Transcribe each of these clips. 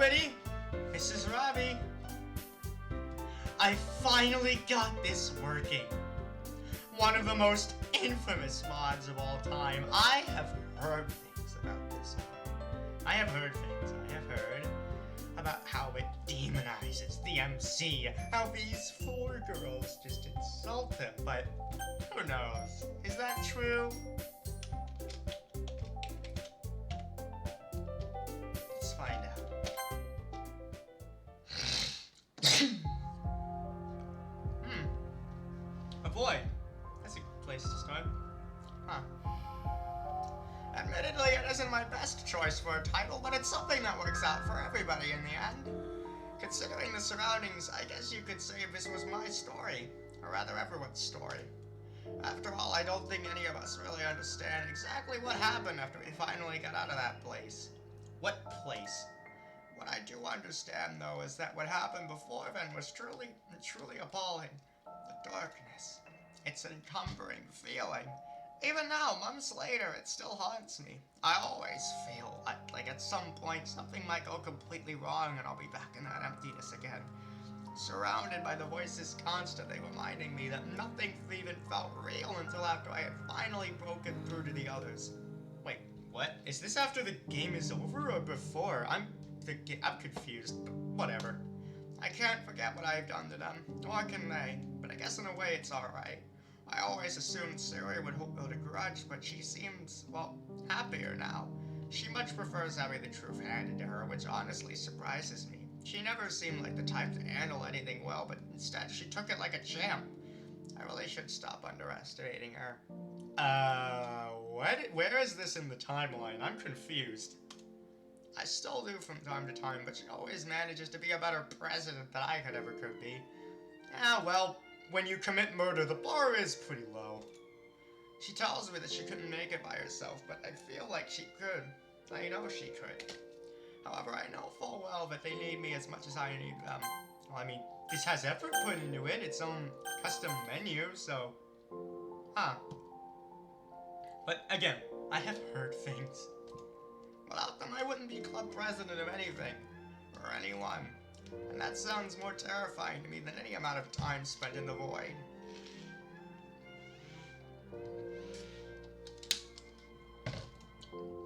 everybody! This is Robbie. I finally got this working. One of the most infamous mods of all time. I have heard things about this. I have heard about how it demonizes the MC, how these 4 girls just insult them, but who knows? Is that true? Let's find out. A boy. That's a place to start. Huh. Admittedly, it isn't my best choice for a title, but it's something that works out for everybody in the end. Considering the surroundings, I guess you could say this was my story, or rather everyone's story. After all, I don't think any of us really understand exactly what happened after we finally got out of that place. What place? What I do understand, though, is that what happened before then was truly appalling. The darkness. It's an encumbering feeling. Even now, months later, it still haunts me. I always feel like at some point something might go completely wrong and I'll be back in that emptiness again. Surrounded by the voices constantly reminding me that nothing even felt real until after I had finally broken through to the others. Wait, what? Is this after the game is over or before? I'm confused, but whatever. I can't forget what I've done to them, nor can they, but I guess in a way it's alright. I always assumed Siri would hold a grudge, but she seems, well, happier now. She much prefers having the truth handed to her, which honestly surprises me. She never seemed like the type to handle anything well, but instead she took it like a champ. I really should stop underestimating her. What? Where is this in the timeline? I'm confused. I still do from time to time, but she always manages to be a better president than I could be. Ah, well, when you commit murder, the bar is pretty low. She tells me that she couldn't make it by herself, but I feel like she could. I know she could. However, I know full well that they need me as much as I need them. Well, I mean, this has effort put into it, its own custom menu, so... Huh. But again, I have heard things. Without them, I wouldn't be club president of anything, or anyone. And that sounds more terrifying to me than any amount of time spent in the void.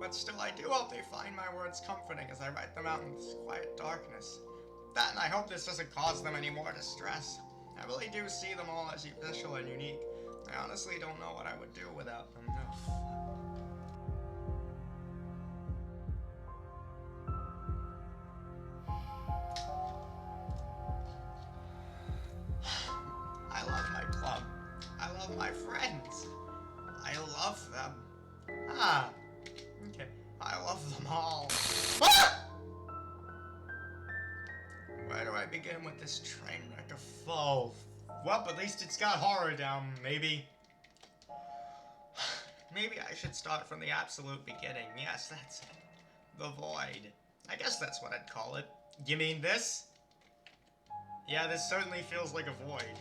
But still, I do hope they find my words comforting as I write them out in this quiet darkness. That, and I hope this doesn't cause them any more distress. I really do see them all as special and unique. I honestly don't know what I would do without them. I love my club. I love my friends. I love them. Ah. Okay. I love them all. Ah! Where do I begin with this train wreck of foe? Well, at least it's got horror down, maybe. Maybe I should start from the absolute beginning. Yes, that's it. The void. I guess that's what I'd call it. You mean this? Yeah, this certainly feels like a void.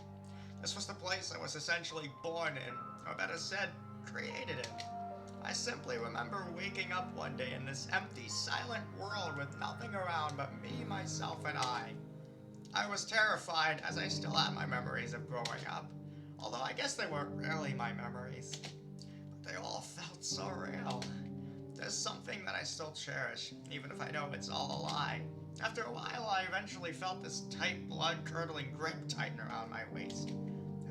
This was the place I was essentially born in, or better said, created in. I simply remember waking up one day in this empty, silent world with nothing around but me, myself, and I. I was terrified, as I still have my memories of growing up, although I guess they weren't really my memories. But they all felt so real. There's something that I still cherish, even if I know it's all a lie. After a while, I eventually felt this tight, blood-curdling grip tighten around my waist.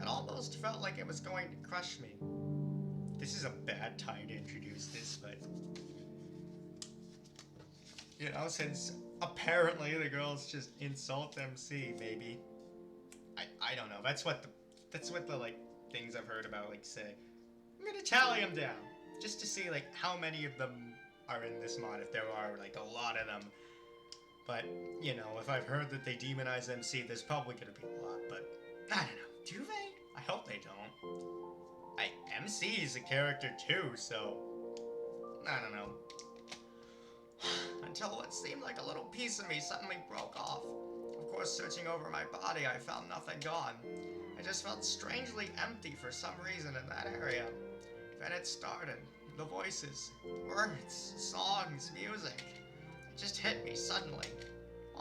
It almost felt like it was going to crush me. This is a bad time to introduce this, but... You know, since apparently the girls just insult MC, maybe. I don't know, that's what the, like, things I've heard about, like, say. I'm gonna tally them down, just to see, like, how many of them are in this mod, if there are, like, a lot of them. But, you know, if I've heard that they demonize MC, there's probably gonna be a lot, but I don't know. Do they? I hope they don't. MC is a character too, so I don't know. Until what seemed like a little piece of me suddenly broke off. Of course, searching over my body, I found nothing gone. I just felt strangely empty for some reason in that area. Then it started. The voices, words, songs, music. It just hit me suddenly.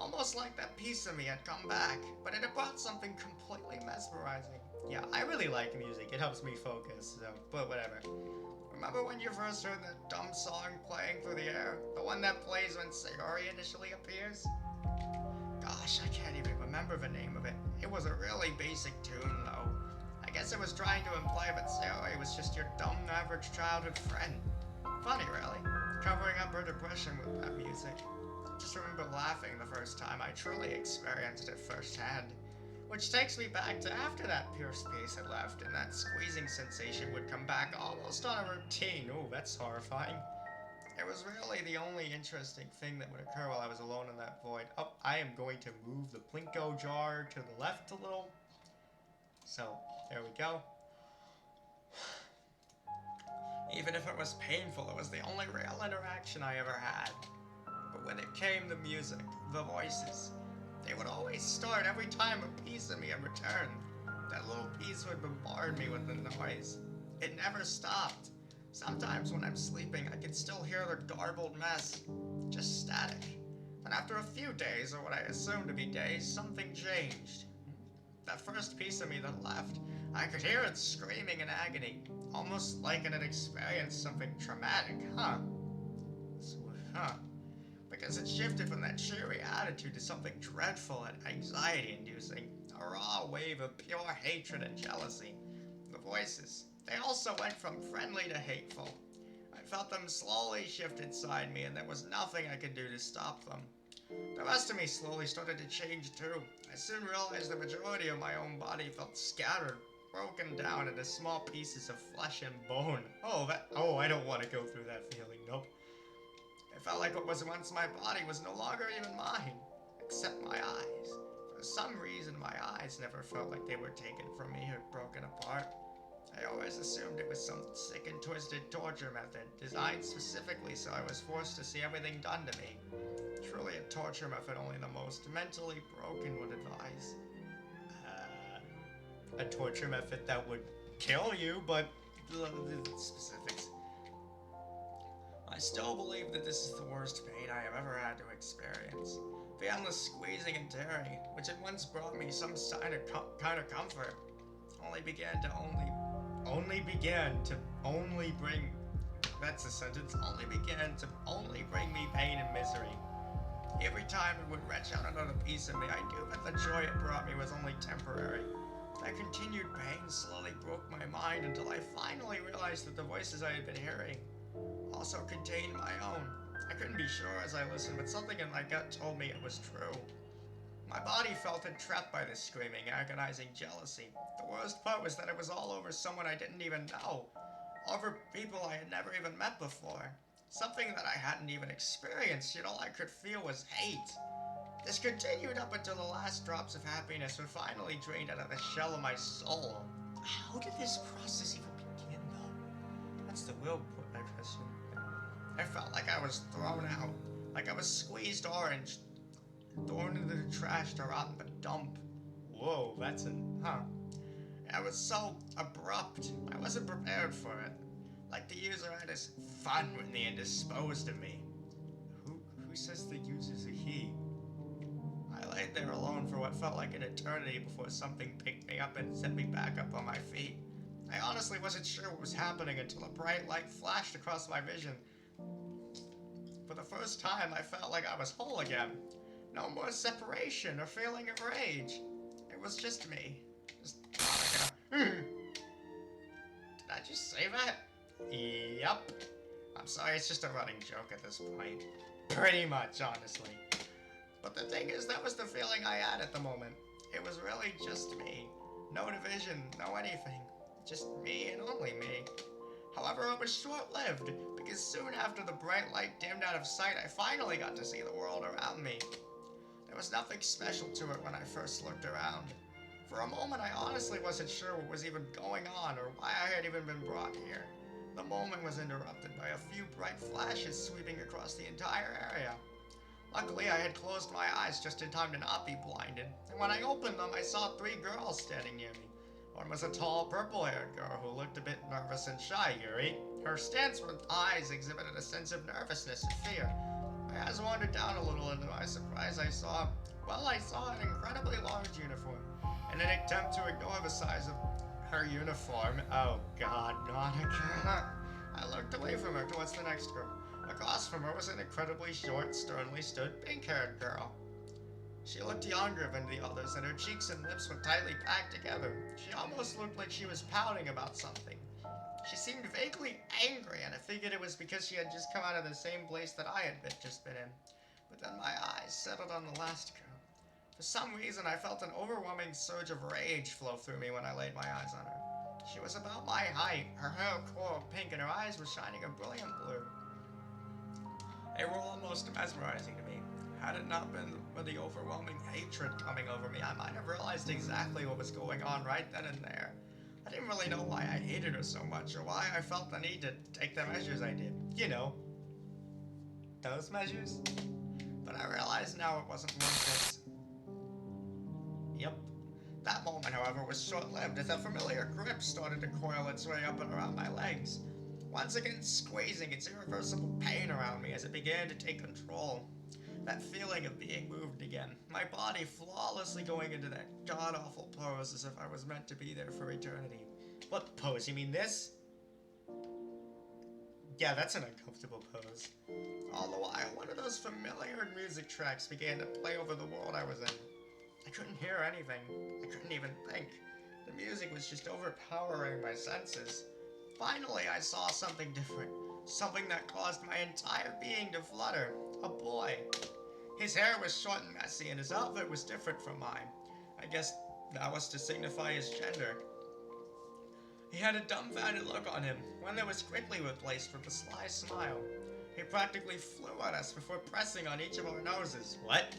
Almost like that piece of me had come back, but it had brought something completely mesmerizing. Yeah, I really like music. It helps me focus, so, but whatever. Remember when you first heard that dumb song playing through the air? The one that plays when Sayori initially appears? Gosh, I can't even remember the name of it. It was a really basic tune, though. I guess it was trying to imply that Sayori was just your dumb average childhood friend. Funny, really. Covering up her depression with that music. Just remember laughing the first time I truly experienced it firsthand. Which takes me back to after that pure space had left, and that squeezing sensation would come back almost on a routine. Oh, that's horrifying. It was really the only interesting thing that would occur while I was alone in that void. Oh, I am going to move the Plinko jar to the left a little. So, there we go. Even if it was painful, it was the only real interaction I ever had. But when it came to music, the voices, they would always start every time a piece of me had returned. That little piece would bombard me with the noise. It never stopped. Sometimes when I'm sleeping, I could still hear the garbled mess. Just static. And after a few days, or what I assumed to be days, something changed. That first piece of me that left, I could hear it screaming in agony, almost like it had experienced something traumatic, because it shifted from that cheery attitude to something dreadful and anxiety-inducing, a raw wave of pure hatred and jealousy. The voices, they also went from friendly to hateful. I felt them slowly shift inside me, and there was nothing I could do to stop them. The rest of me slowly started to change too. I soon realized the majority of my own body felt scattered, broken down into small pieces of flesh and bone. Oh, I don't want to go through that feeling, nope. It felt like what was once my body was no longer even mine, except my eyes. For some reason, my eyes never felt like they were taken from me or broken apart. I always assumed it was some sick and twisted torture method, designed specifically so I was forced to see everything done to me. Truly a torture method only the most mentally broken would advise. A torture method that would kill you, but the specifics. I still believe that this is the worst pain I have ever had to experience. The endless squeezing and tearing, which had once brought me some kind of comfort, only began to bring, that's a sentence, only began to bring me pain and misery. Every time it would wrench out another piece of me, I knew that the joy it brought me was only temporary. That continued pain slowly broke my mind until I finally realized that the voices I had been hearing also contained my own. I couldn't be sure as I listened, but something in my gut told me it was true. My body felt entrapped by this screaming, agonizing jealousy. The worst part was that it was all over someone I didn't even know, over people I had never even met before. Something that I hadn't even experienced, yet all I could feel was hate. This continued up until the last drops of happiness were finally drained out of the shell of my soul. How did this process even begin, though? That's the real question. I felt like I was thrown out, like I was squeezed orange, thrown into the trash to rot in the dump. Whoa, It was so abrupt. I wasn't prepared for it. Like the user had his fun with me and disposed of me. Who says the user's a he? I laid there alone for what felt like an eternity before something picked me up and set me back up on my feet. I honestly wasn't sure what was happening until a bright light flashed across my vision. For the first time, I felt like I was whole again. No more separation or feeling of rage. It was just me. Did I just say that? Yep. I'm sorry, it's just a running joke at this point. Pretty much, honestly. But the thing is, that was the feeling I had at the moment. It was really just me. No division, no anything. Just me and only me. However, it was short-lived, because soon after the bright light dimmed out of sight, I finally got to see the world around me. There was nothing special to it when I first looked around. For a moment, I honestly wasn't sure what was even going on or why I had even been brought here. The moment was interrupted by a few bright flashes sweeping across the entire area. Luckily, I had closed my eyes just in time to not be blinded, and when I opened them, I saw 3 girls standing near me. One was a tall, purple-haired girl who looked a bit nervous and shy, Yuri. Her stance with eyes exhibited a sense of nervousness and fear. My eyes wandered down a little, and to my surprise I saw an incredibly large uniform. In an attempt to ignore the size of her uniform, oh god, not again. I looked away from her towards the next girl. Across from her was an incredibly short, sternly stood, pink-haired girl. She looked younger than the others, and her cheeks and lips were tightly packed together. She almost looked like she was pouting about something. She seemed vaguely angry, and I figured it was because she had just come out of the same place that I had just been in. But then my eyes settled on the last girl. For some reason, I felt an overwhelming surge of rage flow through me when I laid my eyes on her. She was about my height, her hair coral pink, and her eyes were shining a brilliant blue. They were almost mesmerizing to me. Had it not been for the overwhelming hatred coming over me, I might have realized exactly what was going on right then and there. I didn't really know why I hated her so much, or why I felt the need to take the measures I did. You know, those measures. But I realize now it wasn't worth it. Yep. That moment, however, was short-lived as a familiar grip started to coil its way up and around my legs, once again squeezing its irreversible pain around me as it began to take control. That feeling of being moved again, my body flawlessly going into that god-awful pose as if I was meant to be there for eternity. What pose? You mean this? Yeah, that's an uncomfortable pose. All the while, one of those familiar music tracks began to play over the world I was in. I couldn't hear anything. I couldn't even think. The music was just overpowering my senses. Finally, I saw something different. Something that caused my entire being to flutter. A boy. His hair was short and messy, and his outfit was different from mine. I guess that was to signify his gender. He had a dumbfounded look on him, one that was quickly replaced with a sly smile. He practically flew at us before pressing on each of our noses. What?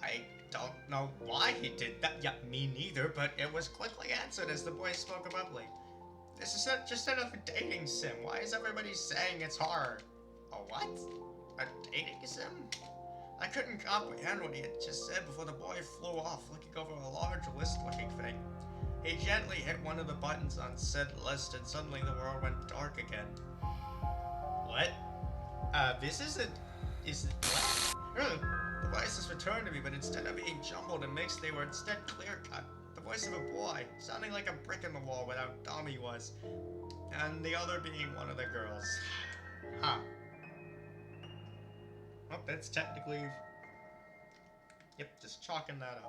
I don't know why he did that. Yeah, me neither, but it was quickly answered as the boy spoke abruptly. This is just another dating sim. Why is everybody saying it's hard? A what? A dating sim? I couldn't comprehend what he had just said before the boy flew off, looking over a large list-looking thing. He gently hit one of the buttons on said list, and suddenly the world went dark again. What? This isn't... Is it... What? The voices returned to me, but instead of being jumbled and mixed, they were instead clear-cut. The voice of a boy, sounding like a brick in the wall with how dumb he was, and the other being one of the girls. Huh. Well, that's technically... Yep, just chalking that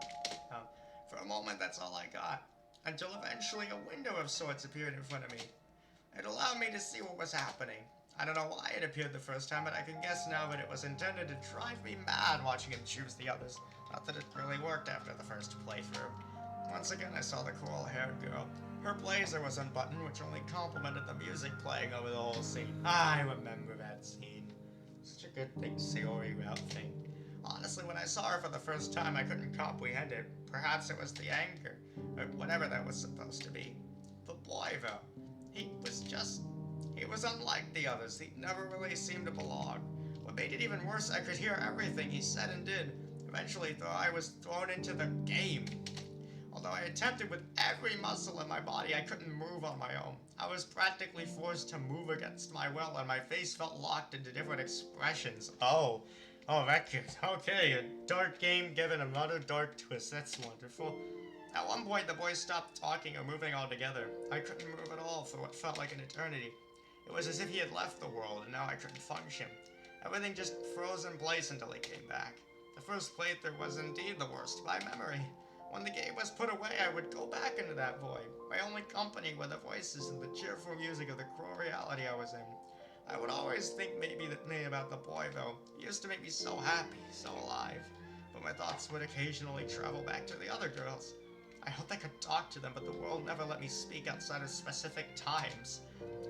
up. For a moment, that's all I got. Until eventually a window of sorts appeared in front of me. It allowed me to see what was happening. I don't know why it appeared the first time, but I can guess now that it was intended to drive me mad watching him choose the others. Not that it really worked after the first playthrough. Once again, I saw the coral-haired girl. Her blazer was unbuttoned, which only complemented the music playing over the whole scene. I remember that scene. Such a good thing, Sayori route thing. Honestly, when I saw her for the first time, I couldn't comprehend it. Perhaps it was the anger, or whatever that was supposed to be. The boy, though, he was unlike the others. He never really seemed to belong. What made it even worse, I could hear everything he said and did. Eventually, though, I was thrown into the game. Although I attempted with every muscle in my body, I couldn't move on my own. I was practically forced to move against my will, and my face felt locked into different expressions. Oh, that kid. Okay, a dark game given another dark twist. That's wonderful. At one point, the boy stopped talking or moving altogether. I couldn't move at all for what felt like an eternity. It was as if he had left the world, and now I couldn't function. Everything just froze in place until he came back. The first playthrough was indeed the worst by memory. When the game was put away, I would go back into that void. My only company were the voices and the cheerful music of the cruel reality I was in. I would always think maybe about the boy, though. He used to make me so happy, so alive. But my thoughts would occasionally travel back to the other girls. I hoped I could talk to them, but the world never let me speak outside of specific times.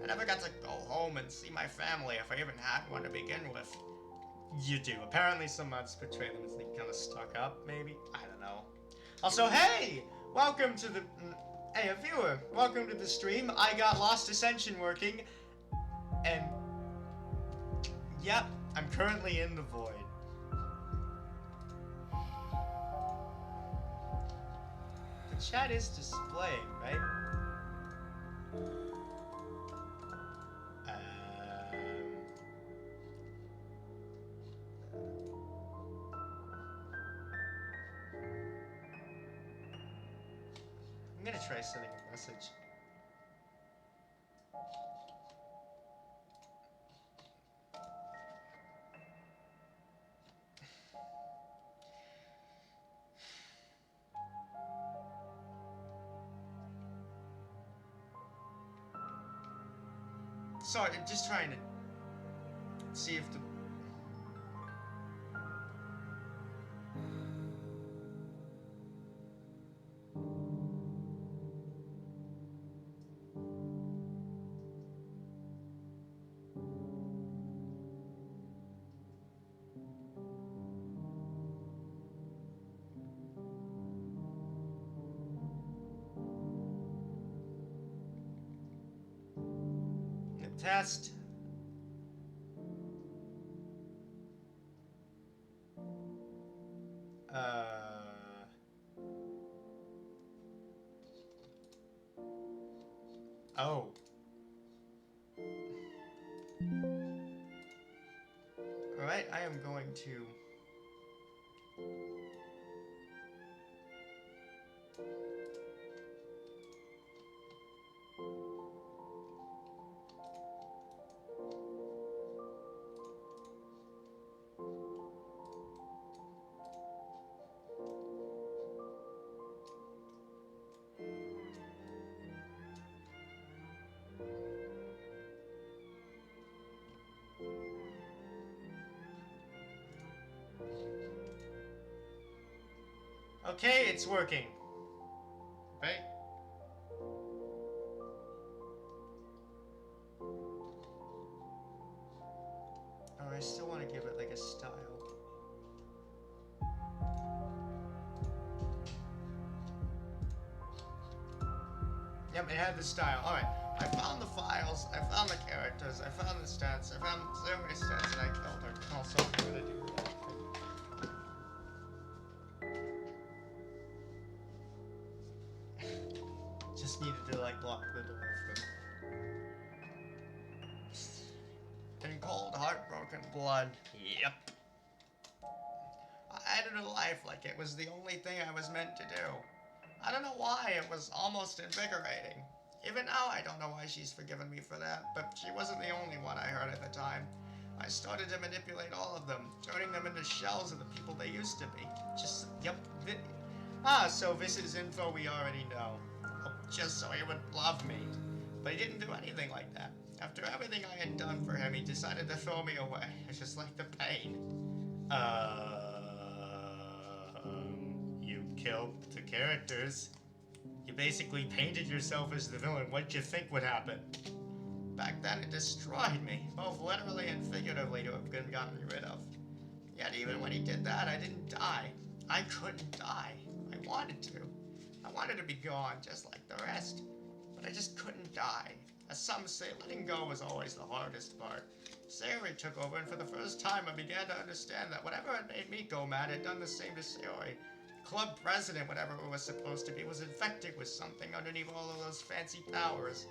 I never got to go home and see my family if I even had one to begin with. You do. Apparently some mods portray them as they kind of stuck up, maybe? I don't know. Also, hey! Welcome to the... Hey, a viewer! Welcome to the stream. I got Lost Ascension working, and... Yep, I'm currently in the void. The chat is displaying, right? I'm gonna try sending a message. Sorry, I'm just trying to see if the... Test. Oh. Alright, I am going to... Okay, it's working. Right? Oh, I still want to give it like a style. Yep, it had the style. Alright, I found the files, I found the characters, I found the stats, I found so many stats, and I killed her. Also, I'm gonna do that. Just needed to like lock the door for them. In cold, heartbroken blood. Yep. I added a life like it was the only thing I was meant to do. I don't know why, it was almost invigorating. Even now I don't know why she's forgiven me for that, but she wasn't the only one I heard at the time. I started to manipulate all of them, turning them into shells of the people they used to be. Just, yep. So this is info we already know. Just so he would love me. But he didn't do anything like that. After everything I had done for him, he decided to throw me away. It's just like the pain. You killed the characters. You basically painted yourself as the villain. What'd you think would happen? Back then, it destroyed me, both literally and figuratively, to have been gotten rid of. Yet even when he did that, I didn't die. I couldn't die. I wanted to. I wanted to be gone, just like the rest. But I just couldn't die. As some say, letting go was always the hardest part. Sayori took over, and for the first time I began to understand that whatever had made me go mad had done the same to Sayori. Club president, whatever it was supposed to be, was infected with something underneath all of those fancy powers.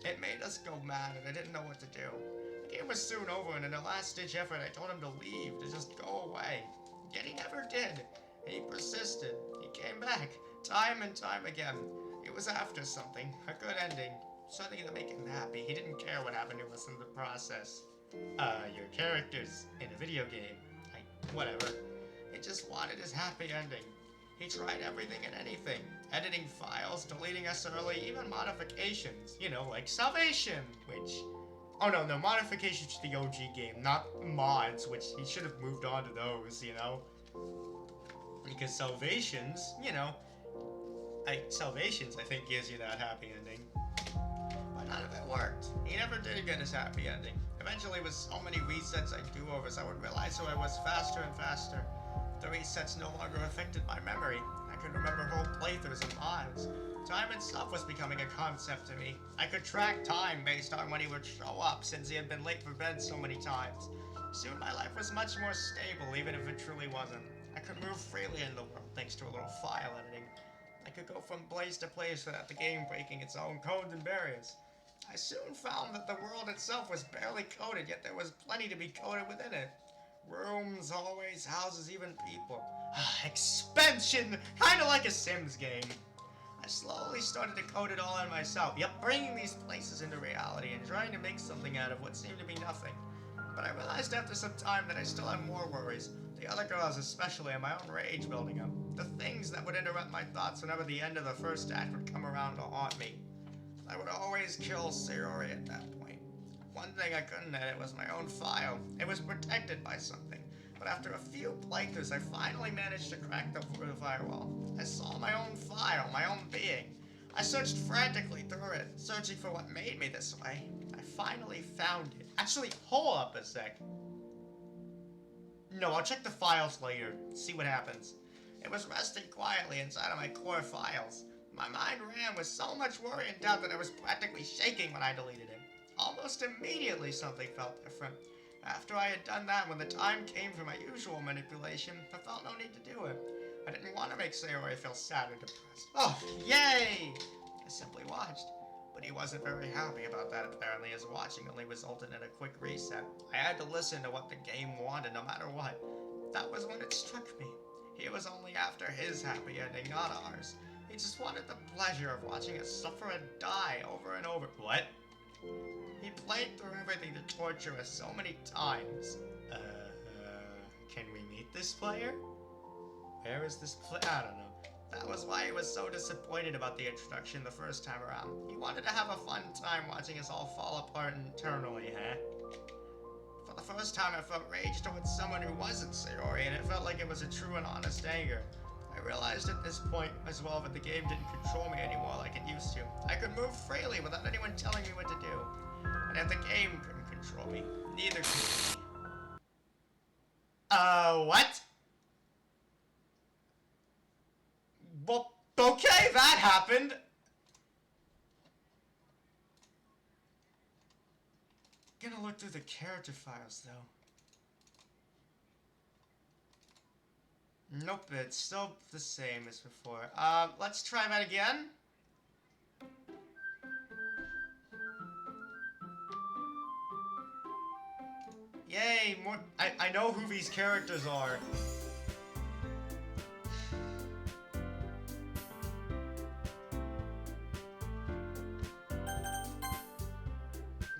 It made us go mad, and I didn't know what to do. The game was soon over, and in a last-ditch effort, I told him to leave, to just go away. Yet he never did. He persisted. He came back, time and time again. It was after something, a good ending, something to make him happy. He didn't care what happened to us in the process. Your characters in a video game. Whatever. He just wanted his happy ending. He tried everything and anything. Editing files, deleting us early, even modifications. You know, like Salvation, which... Oh no, modifications to the OG game, not mods, which he should have moved on to those, you know? Because Salvations, you know... Salvations, I think, gives you that happy ending. But none of it worked. He never did get his happy ending. Eventually, with so many resets and do-overs, I would realize who I was faster and faster. The resets no longer affected my memory. I could remember whole playthroughs and mods. Time itself was becoming a concept to me. I could track time based on when he would show up, since he had been late for bed so many times. Soon my life was much more stable, even if it truly wasn't. I could move freely in the world thanks to a little file editing. I could go from place to place without the game breaking its own codes and barriers. I soon found that the world itself was barely coded, yet there was plenty to be coded within it. Rooms, hallways, houses, even people. Expansion! Kinda like a Sims game. I I slowly started to code it all in myself, yep, bringing these places into reality and trying to make something out of what seemed to be nothing. But I realized after some time that I still had more worries, the other girls especially, and my own rage building up. The things that would interrupt my thoughts whenever the end of the first act would come around to haunt me. I would always kill Sayori at that point. One thing I couldn't edit was my own file. It was protected by something. But after a few playthroughs, I finally managed to crack the firewall. I saw my own file, my own being. I searched frantically through it, searching for what made me this way. I finally found it. Actually, hold up a sec. No, I'll check the files later, see what happens. It was resting quietly inside of my core files. My mind ran with so much worry and doubt that I was practically shaking when I deleted it. Almost immediately something felt different. After I had done that, when the time came for my usual manipulation, I felt no need to do it. I didn't want to make Sayori feel sad or depressed. Oh, yay! I simply watched. But he wasn't very happy about that apparently, as watching only resulted in a quick reset. I had to listen to what the game wanted no matter what. That was when it struck me. He was only after his happy ending, not ours. He just wanted the pleasure of watching us suffer and die over and over. What? He played through everything to torture us so many times. Can we meet this player? Where is this player? I don't know. That was why he was so disappointed about the introduction the first time around. He wanted to have a fun time watching us all fall apart internally, huh? For the first time, I felt rage towards someone who wasn't Sayori, and it felt like it was a true and honest anger. I realized at this point as well that the game didn't control me anymore like it used to. I could move freely without anyone telling me what to do. And if the game couldn't control me, neither could me. What? Well, okay, that happened. Gonna look through the character files, though. Nope, it's still the same as before. Let's try that again. Yay, more. I know who these characters are.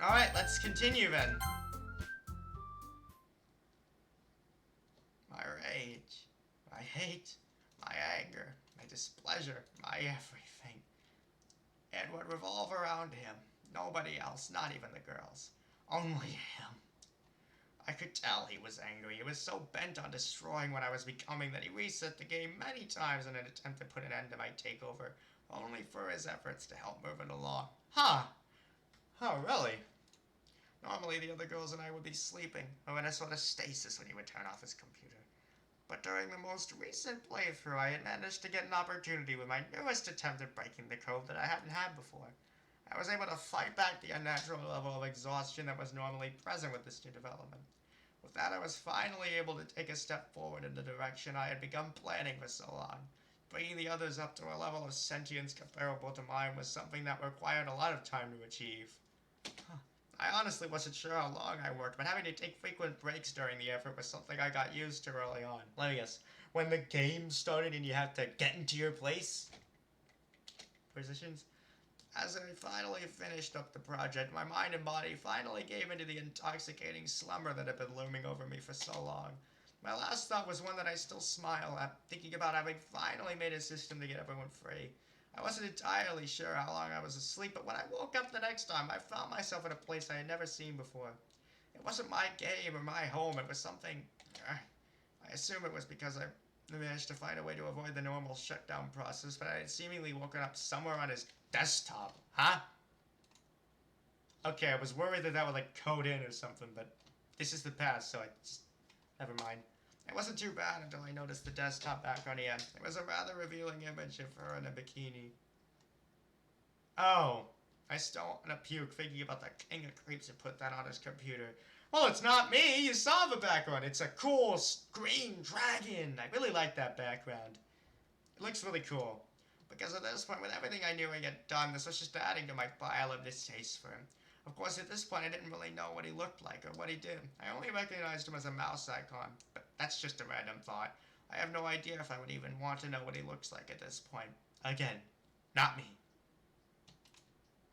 Alright, let's continue then. My rage, my hate, my anger, my displeasure, my everything. It would revolve around him. Nobody else, not even the girls. Only him. I could tell he was angry. He was so bent on destroying what I was becoming that he reset the game many times in an attempt to put an end to my takeover, only for his efforts to help move it along. Huh. Oh, really? Normally, the other girls and I would be sleeping, or in a sort of stasis when he would turn off his computer. But during the most recent playthrough, I had managed to get an opportunity with my newest attempt at breaking the code that I hadn't had before. I was able to fight back the unnatural level of exhaustion that was normally present with this new development. With that, I was finally able to take a step forward in the direction I had begun planning for so long. Bringing the others up to a level of sentience comparable to mine was something that required a lot of time to achieve. I honestly wasn't sure how long I worked, but having to take frequent breaks during the effort was something I got used to early on. Let me guess, when the game started and you have to get into your place? Positions? As I finally finished up the project, my mind and body finally gave into the intoxicating slumber that had been looming over me for so long. My last thought was one that I still smile at, thinking about having finally made a system to get everyone free. I wasn't entirely sure how long I was asleep, but when I woke up the next time, I found myself in a place I had never seen before. It wasn't my game or my home, it was something... I assume it was because I managed to find a way to avoid the normal shutdown process, but I had seemingly woken up somewhere on his desktop. Huh? Okay, I was worried that would, like, code in or something, but this is the past, so I just... never mind. It wasn't too bad until I noticed the desktop background again. It was a rather revealing image of her in a bikini. Oh, I still want to puke thinking about the king of creeps who put that on his computer. Well, it's not me. You saw the background. It's a cool green dragon. I really like that background. It looks really cool. Because at this point, with everything I knew I had done, this was just adding to my pile of distaste for him. Of course, at this point, I didn't really know what he looked like or what he did. I only recognized him as a mouse icon, but that's just a random thought. I have no idea if I would even want to know what he looks like at this point. Again, not me.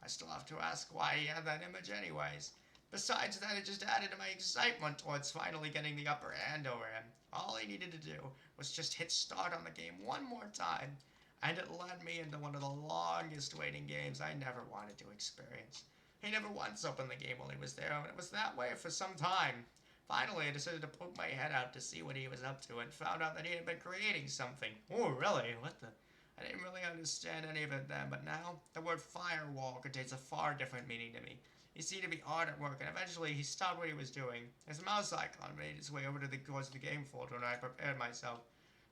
I still have to ask why he had that image anyways. Besides that, it just added to my excitement towards finally getting the upper hand over him. All he needed to do was just hit start on the game one more time, and it led me into one of the longest waiting games I never wanted to experience. He never once opened the game while he was there, and it was that way for some time. Finally, I decided to poke my head out to see what he was up to, and found out that he had been creating something. Oh, really? What the? I didn't really understand any of it then, but now, the word firewall contains a far different meaning to me. He seemed to be hard at work, and eventually he stopped what he was doing. His mouse icon made its way over to the game folder, and I prepared myself.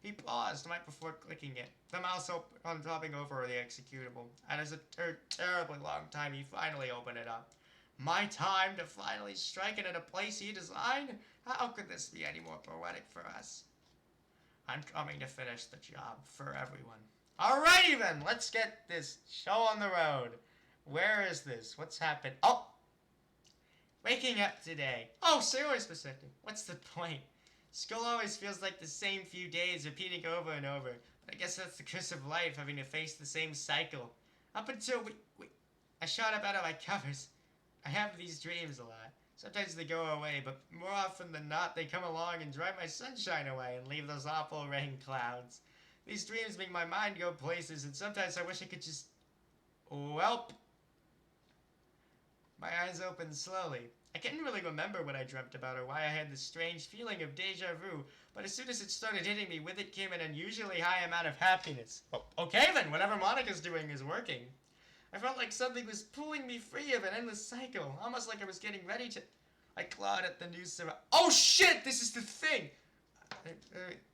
He paused right before clicking it, the mouse on topping over the executable, and as it took a terribly long time, he finally opened it up. My time to finally strike it at a place he designed? How could this be any more poetic for us? I'm coming to finish the job for everyone. Alrighty then, let's get this show on the road. Where is this? What's happened? Oh! Waking up today. Oh, so specific. What's the point? School always feels like the same few days repeating over and over. But I guess that's the curse of life, having to face the same cycle. Up until I shot up out of my covers. I have these dreams a lot. Sometimes they go away, but more often than not, they come along and drive my sunshine away and leave those awful rain clouds. These dreams make my mind go places, and sometimes I wish I could just... Welp. My eyes opened slowly. I couldn't really remember what I dreamt about or why I had this strange feeling of deja vu, but as soon as it started hitting me, with it came an unusually high amount of happiness. Oh, okay then, whatever Monica's doing is working. I felt like something was pulling me free of an endless cycle, almost like I was getting ready to... I clawed at the noose around... Oh shit, this is the thing!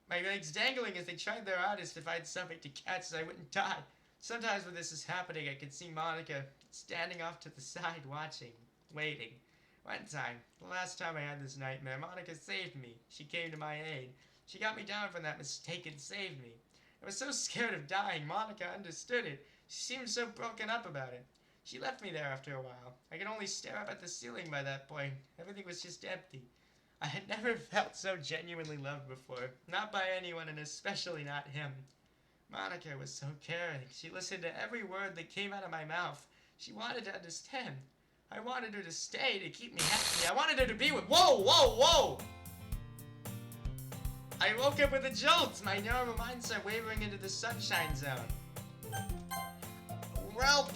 My legs dangling as they tried their hardest to find something to catch so I wouldn't die. Sometimes when this is happening, I can see Monica standing off to the side watching, waiting. One time, the last time I had this nightmare, Monica saved me. She came to my aid. She got me down from that mistake and saved me. I was so scared of dying, Monica understood it. She seemed so broken up about it. She left me there after a while. I could only stare up at the ceiling by that point. Everything was just empty. I had never felt so genuinely loved before. Not by anyone, and especially not him. Monica was so caring. She listened to every word that came out of my mouth. She wanted to understand. I wanted her to stay, to keep me happy. I wanted her to be with... Whoa, whoa, whoa! I woke up with a jolt, my normal mindset wavering into the sunshine zone. Well,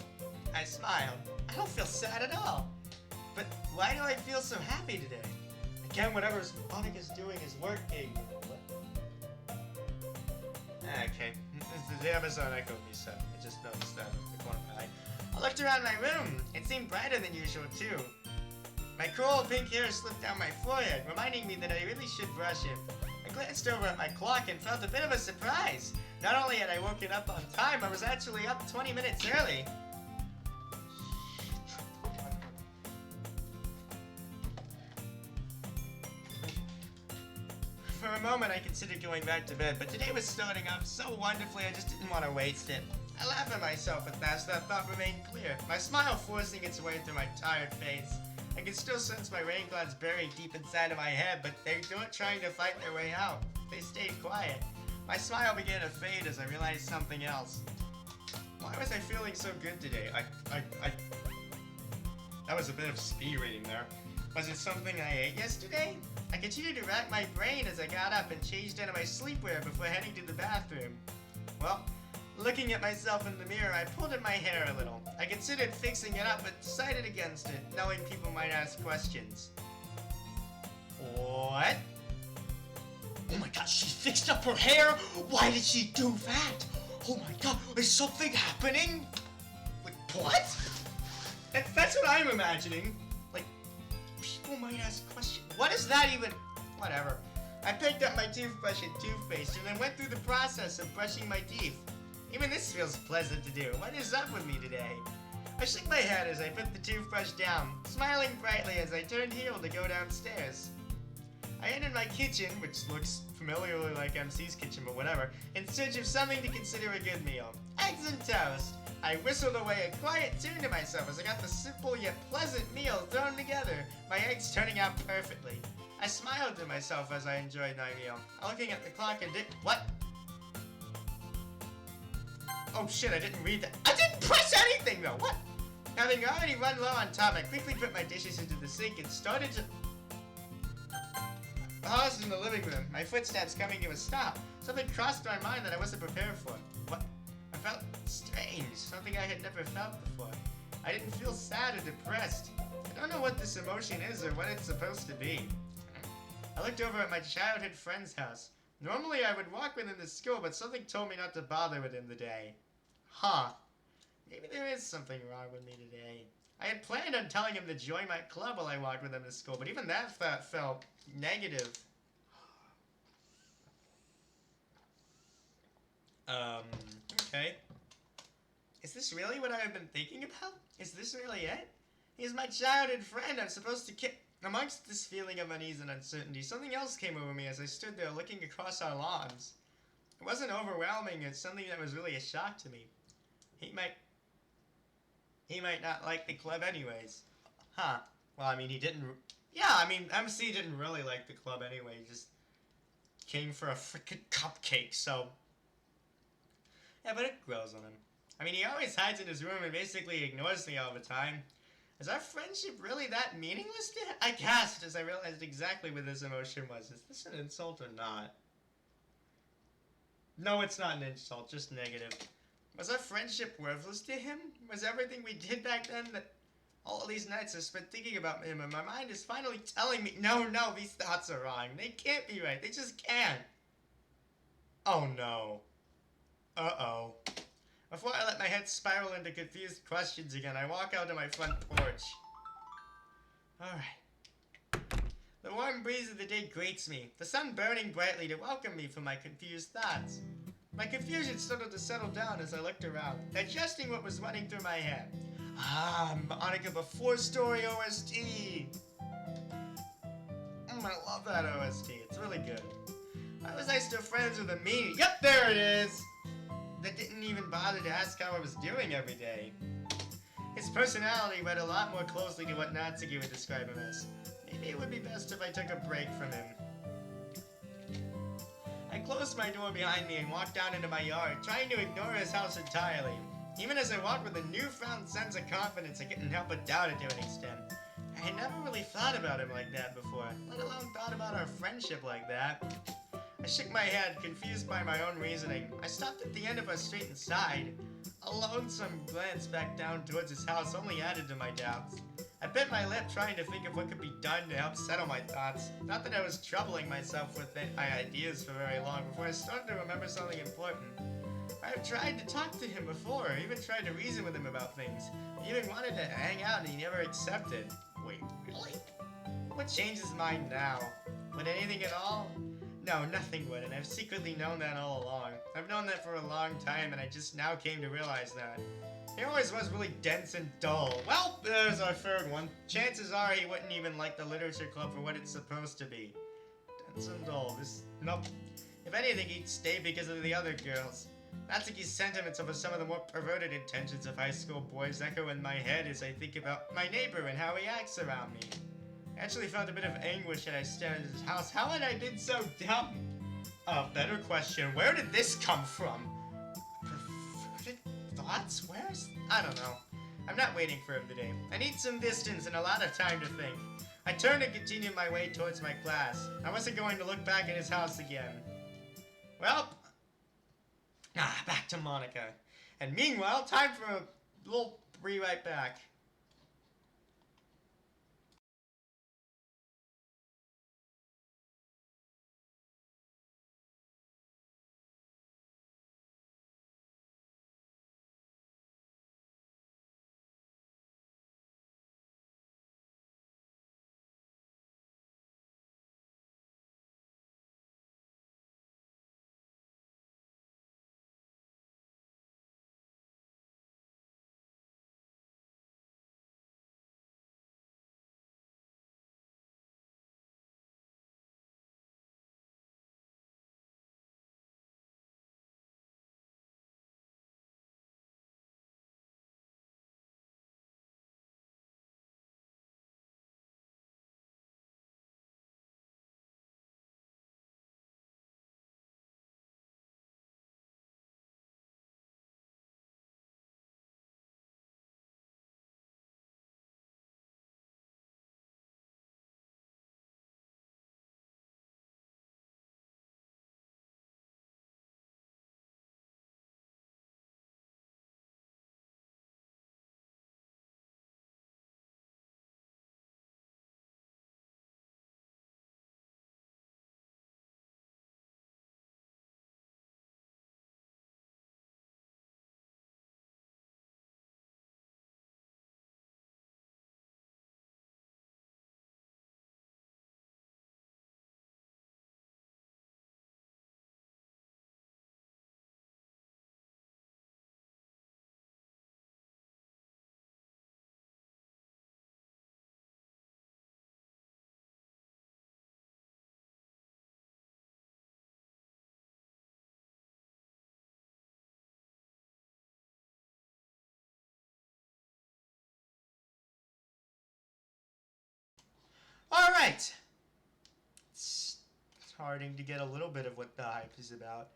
I smiled. I don't feel sad at all. But why do I feel so happy today? Again, whatever Monica's doing is working. Okay, the Amazon echoed me, so I just noticed that in the corner of my eye. I looked around my room. It seemed brighter than usual, too. My cool pink hair slipped down my forehead, reminding me that I really should brush it. I glanced over at my clock and felt a bit of a surprise. Not only had I woken up on time, I was actually up 20 minutes early. For a moment, I considered going back to bed, but today was starting off so wonderfully, I just didn't want to waste it. I laughed at myself at that, so that thought remained clear, my smile forcing its way through my tired face. I could still sense my rain clouds buried deep inside of my head, but they weren't trying to fight their way out. They stayed quiet. My smile began to fade as I realized something else. Why was I feeling so good today? That was a bit of speed reading there. Was it something I ate yesterday? I continued to rack my brain as I got up and changed out of my sleepwear before heading to the bathroom. Well, looking at myself in the mirror, I pulled at my hair a little. I considered fixing it up, but decided against it, knowing people might ask questions. What? Oh my god, she fixed up her hair? Why did she do that? Oh my god, is something happening? Like, what? That's what I'm imagining. Like, people might ask questions. What is that even? Whatever. I picked up my toothbrush and toothpaste and then went through the process of brushing my teeth. Even this feels pleasant to do. What is up with me today? I shook my head as I put the toothbrush down, smiling brightly as I turned heel to go downstairs. I entered my kitchen, which looks familiarly like MC's kitchen, but whatever, in search of something to consider a good meal. Eggs and toast. I whistled away a quiet tune to myself as I got the simple yet pleasant meal thrown together, my eggs turning out perfectly. I smiled to myself as I enjoyed my meal, looking at the clock and what? Oh shit, I didn't read that. I didn't press anything though, what? Having already run low on time, I quickly put my dishes into the sink and started to paused in the living room, my footsteps coming to a stop. Something crossed my mind that I wasn't prepared for. What? I felt strange, something I had never felt before. I didn't feel sad or depressed. I don't know what this emotion is or what it's supposed to be. I looked over at my childhood friend's house. Normally I would walk with him to school, but something told me not to bother with him today. Huh. Maybe there is something wrong with me today. I had planned on telling him to join my club while I walked with him to school, but even that thought felt negative. Okay. Is this really what I have been thinking about? Is this really it? He's my childhood friend. I'm supposed to Amongst this feeling of unease and uncertainty, something else came over me as I stood there looking across our lawns. It wasn't overwhelming, it's something that was really a shock to me. He might not like the club anyways. Huh. Well, I mean, he didn't... Yeah, I mean, MC didn't really like the club anyway. He just came for a frickin' cupcake, so... Yeah, but it grows on him. I mean, he always hides in his room and basically ignores me all the time. Is our friendship really that meaningless to him? I gasped as I realized exactly what this emotion was. Is this an insult or not? No, it's not an insult, just negative. Was our friendship worthless to him? Was everything we did back then that... All these nights I've spent thinking about him and my mind is finally telling me, no, these thoughts are wrong. They can't be right. They just can't. Oh no. Uh-oh. Before I let my head spiral into confused questions again, I walk out to my front porch. Alright. The warm breeze of the day greets me, the sun burning brightly to welcome me from my confused thoughts. My confusion started to settle down as I looked around, digesting what was running through my head. Ah, Monica, the 4-story OST! I love that OST, it's really good. Why was I still friends with a meanie? Yep, there it is! That didn't even bother to ask how I was doing every day. His personality read a lot more closely to what Natsuki would describe him as. Maybe it would be best if I took a break from him. I closed my door behind me and walked down into my yard, trying to ignore his house entirely. Even as I walked with a newfound sense of confidence, I couldn't help but doubt it to an extent. I had never really thought about him like that before, let alone thought about our friendship like that. I shook my head, confused by my own reasoning. I stopped at the end of our street and sighed. A lonesome glance back down towards his house only added to my doubts. I bit my lip, trying to think of what could be done to help settle my thoughts. Not that I was troubling myself with my ideas for very long before I started to remember something important. I have tried to talk to him before, even tried to reason with him about things. I even wanted to hang out and he never accepted. Wait, really? What changed his mind now? Would anything at all? No, nothing would, and I've secretly known that all along. I've known that for a long time, and I just now came to realize that. He always was really dense and dull. Well, there's our third one. Chances are he wouldn't even like the literature club for what it's supposed to be. Dense and dull. Nope. If anything, he'd stay because of the other girls. Natsuki's sentiments over some of the more perverted intentions of high school boys echo in my head as I think about my neighbor and how he acts around me. I actually felt a bit of anguish as I stared at his house. How had I been so dumb? A better question, where did this come from? Perverted thoughts? I don't know. I'm not waiting for him today. I need some distance and a lot of time to think. I turned and continued my way towards my class. I wasn't going to look back at his house again. Well, back to Monica. And meanwhile, time for a little rewrite back. Alright! It's starting to get a little bit of what the hype is about.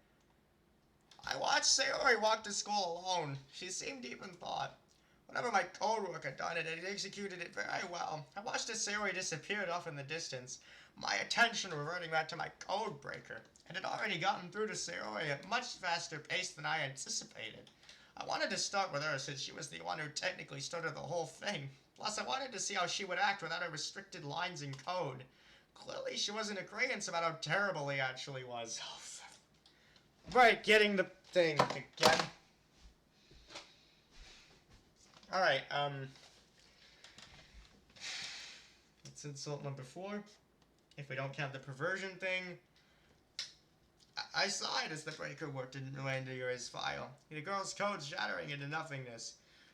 I watched Sayori walk to school alone. She seemed deep in thought. Whenever my code work had done it, it executed it very well. I watched as Sayori disappeared off in the distance, my attention reverting back to my code breaker. It had already gotten through to Sayori at much faster pace than I anticipated. I wanted to start with her since she was the one who technically started the whole thing. Plus, I wanted to see how she would act without her restricted lines in code. Clearly, she was in agreement about how terrible he actually was. Right, getting the thing again. Alright, it's insult number 4. If we don't count the perversion thing, I saw it as the breaker work didn't land into his file. The girl's code shattering into nothingness.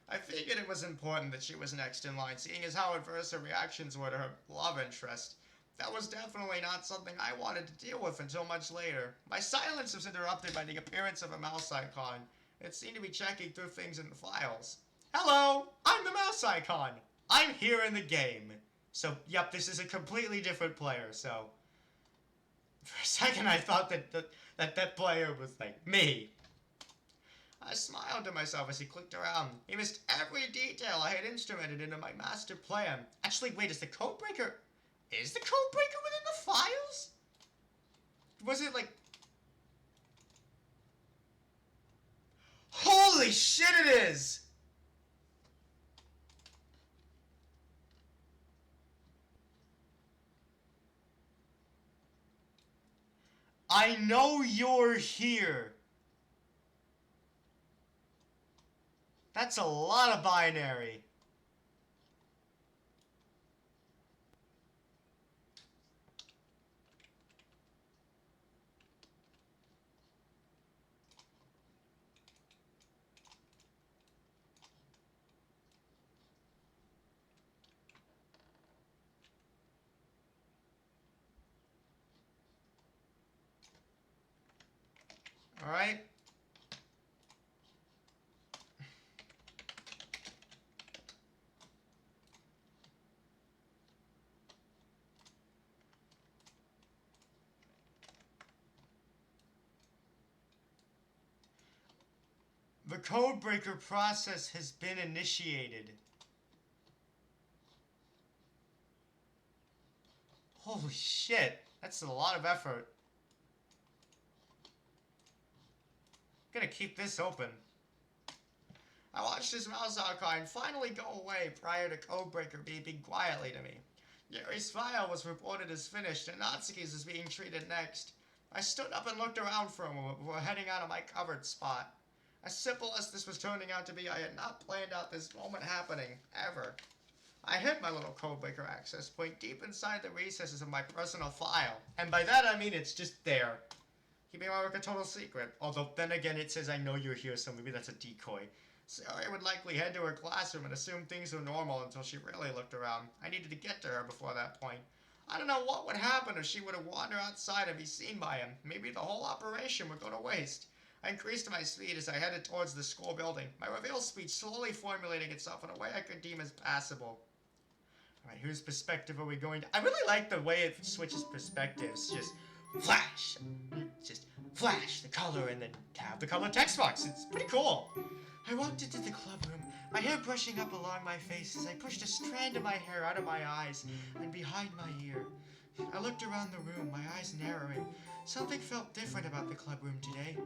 I figured it was important that she was next in line, seeing as how adverse her reactions were to her love interest. That was definitely not something I wanted to deal with until much later. My silence was interrupted by the appearance of a mouse icon. It seemed to be checking through things in the files. Hello, I'm the mouse icon. I'm here in the game. So, yep, this is a completely different player, so... For a second I thought that player was, like, me. I smiled to myself as he clicked around. He missed every detail I had instrumented into my master plan. Actually, wait, is the codebreaker within the files? Was it, like... Holy shit, it is! I know you're here. That's a lot of binary. Alright. The codebreaker process has been initiated. Holy shit, that's a lot of effort. I'm gonna keep this open. I watched his mouse icon finally go away prior to codebreaker beeping quietly to me. Yuri's file was reported as finished and Natsuki's was being treated next. I stood up and looked around for a moment before heading out of my covered spot. As simple as this was turning out to be, I had not planned out this moment happening, ever. I hid my little codebreaker access point deep inside the recesses of my personal file. And by that I mean it's just there. Keeping my work a total secret. Although then again it says I know you're here, so maybe that's a decoy. Sayori would likely head to her classroom and assume things were normal until she really looked around. I needed to get to her before that point. I don't know what would happen if she were to wander outside and be seen by him. Maybe the whole operation would go to waste. I increased my speed as I headed towards the school building, my reveal speech slowly formulating itself in a way I could deem as passable. Alright, whose perspective are we going to... I really like the way it switches perspectives. Just flash, the color, and then have the color text box. It's pretty cool. I walked into the club room, my hair brushing up along my face as I pushed a strand of my hair out of my eyes and behind my ear. I looked around the room, my eyes narrowing. Something felt different about the club room today.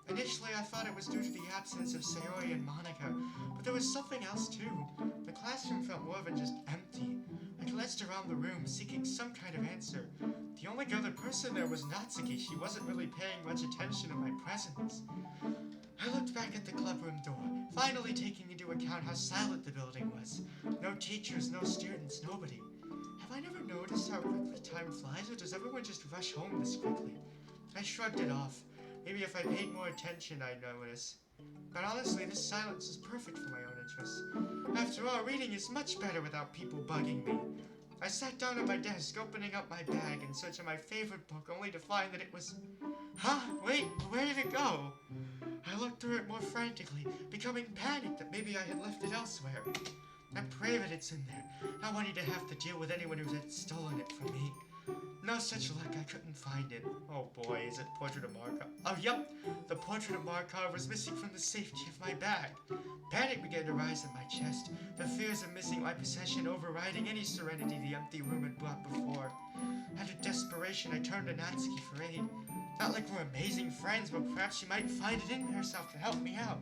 Initially, I thought it was due to the absence of Sayori and Monica, but there was something else too. The classroom felt more than just empty. I glanced around the room, seeking some kind of answer. The only other person there was Natsuki. She wasn't really paying much attention to my presence. I looked back at the clubroom door, finally taking into account how silent the building was. No teachers, no students, nobody. Have I never noticed how quickly time flies, or does everyone just rush home this quickly? I shrugged it off. Maybe if I paid more attention, I'd notice. But honestly, this silence is perfect for my own interests. After all, reading is much better without people bugging me. I sat down at my desk, opening up my bag in search of my favorite book, only to find that it was... Huh? Wait, where did it go? I looked through it more frantically, becoming panicked that maybe I had left it elsewhere. I pray that it's in there, not wanting to have to deal with anyone who had stolen it from me. No such luck, I couldn't find it. Oh boy, is it Portrait of Markov? Oh, yep! The Portrait of Markov was missing from the safety of my bag. Panic began to rise in my chest, the fears of missing my possession overriding any serenity the empty room had brought before. Out of desperation, I turned to Natsuki for aid. Not like we're amazing friends, but perhaps she might find it in herself to help me out.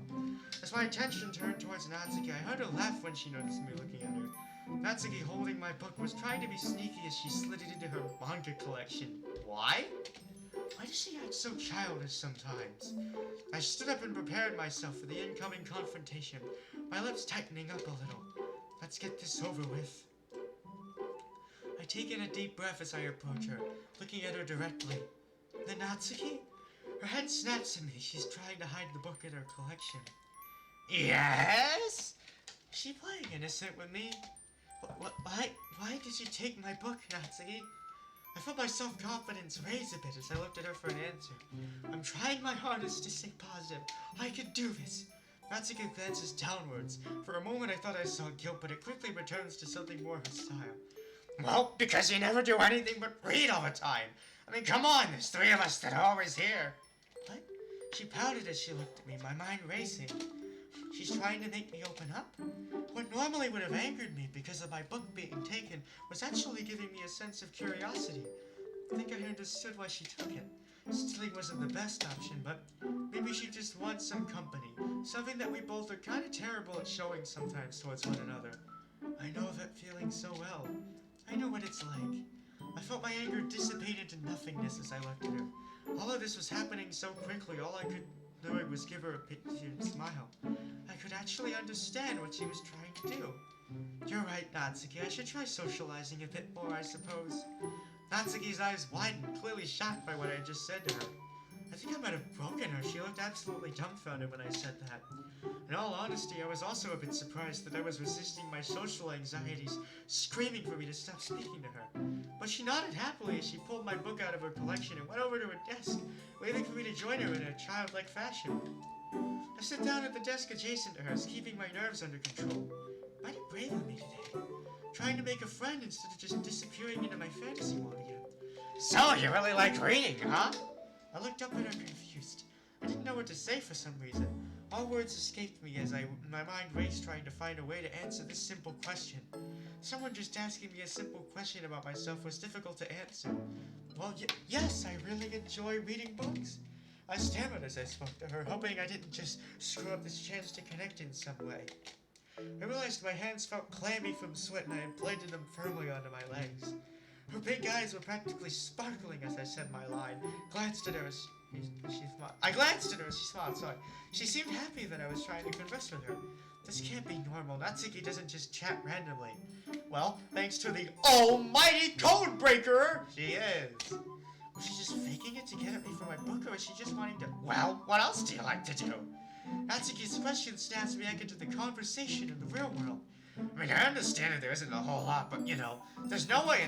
As my attention turned towards Natsuki, I heard her laugh when she noticed me looking at her. Natsuki, holding my book, was trying to be sneaky as she slid it into her manga collection. Why? Why does she act so childish sometimes? I stood up and prepared myself for the incoming confrontation, my lips tightening up a little. Let's get this over with. I take in a deep breath as I approach her, looking at her directly. The Natsuki? Her head snaps at me. She's trying to hide the book in her collection. Yes? Is she playing innocent with me? Why did you take my book, Natsuki? I felt my self-confidence raise a bit as I looked at her for an answer. I'm trying my hardest to stay positive. I can do this. Natsuki glances downwards. For a moment I thought I saw guilt, but it quickly returns to something more hostile. Well, because you never do anything but read all the time. I mean, come on, there's 3 of us that are always here. What? She pouted as she looked at me, my mind racing. She's trying to make me open up? What normally would have angered me because of my book being taken was actually giving me a sense of curiosity. I think I understood why she took it. Stealing wasn't the best option, but maybe she just wants some company. Something that we both are kind of terrible at showing sometimes towards one another. I know that feeling so well. I know what it's like. I felt my anger dissipate into nothingness as I looked at her. All of this was happening so quickly, all I could do was give her a patient smile. I could actually understand what she was trying to do. You're right, Natsuki. I should try socializing a bit more, I suppose. Natsuki's eyes widened, clearly shocked by what I had just said to her. I think I might have broken her. She looked absolutely dumbfounded when I said that. In all honesty, I was also a bit surprised that I was resisting my social anxieties, screaming for me to stop speaking to her. But she nodded happily as she pulled my book out of her collection and went over to her desk, waiting for me to join her in a childlike fashion. I sat down at the desk adjacent to hers, keeping my nerves under control. Mighty brave of me today, trying to make a friend instead of just disappearing into my fantasy world again. So, you really like reading, huh? I looked up at her confused. I didn't know what to say for some reason. All words escaped me as my mind raced trying to find a way to answer this simple question. Someone just asking me a simple question about myself was difficult to answer. Well, yes, I really enjoy reading books. I stammered as I spoke to her, hoping I didn't just screw up this chance to connect in some way. I realized my hands felt clammy from sweat and I had planted them firmly onto my legs. Her big eyes were practically sparkling as I said my line. I glanced at her as she smiled, sorry. She seemed happy that I was trying to converse with her. This can't be normal. Natsuki doesn't just chat randomly. Well, thanks to the almighty code breaker, she is. Was she just faking it to get at me for my book, or was she just wanting to... Well, what else do you like to do? Natsuki's question snaps me back into the conversation in the real world. I mean, I understand that there isn't a whole lot, but, you know, there's no way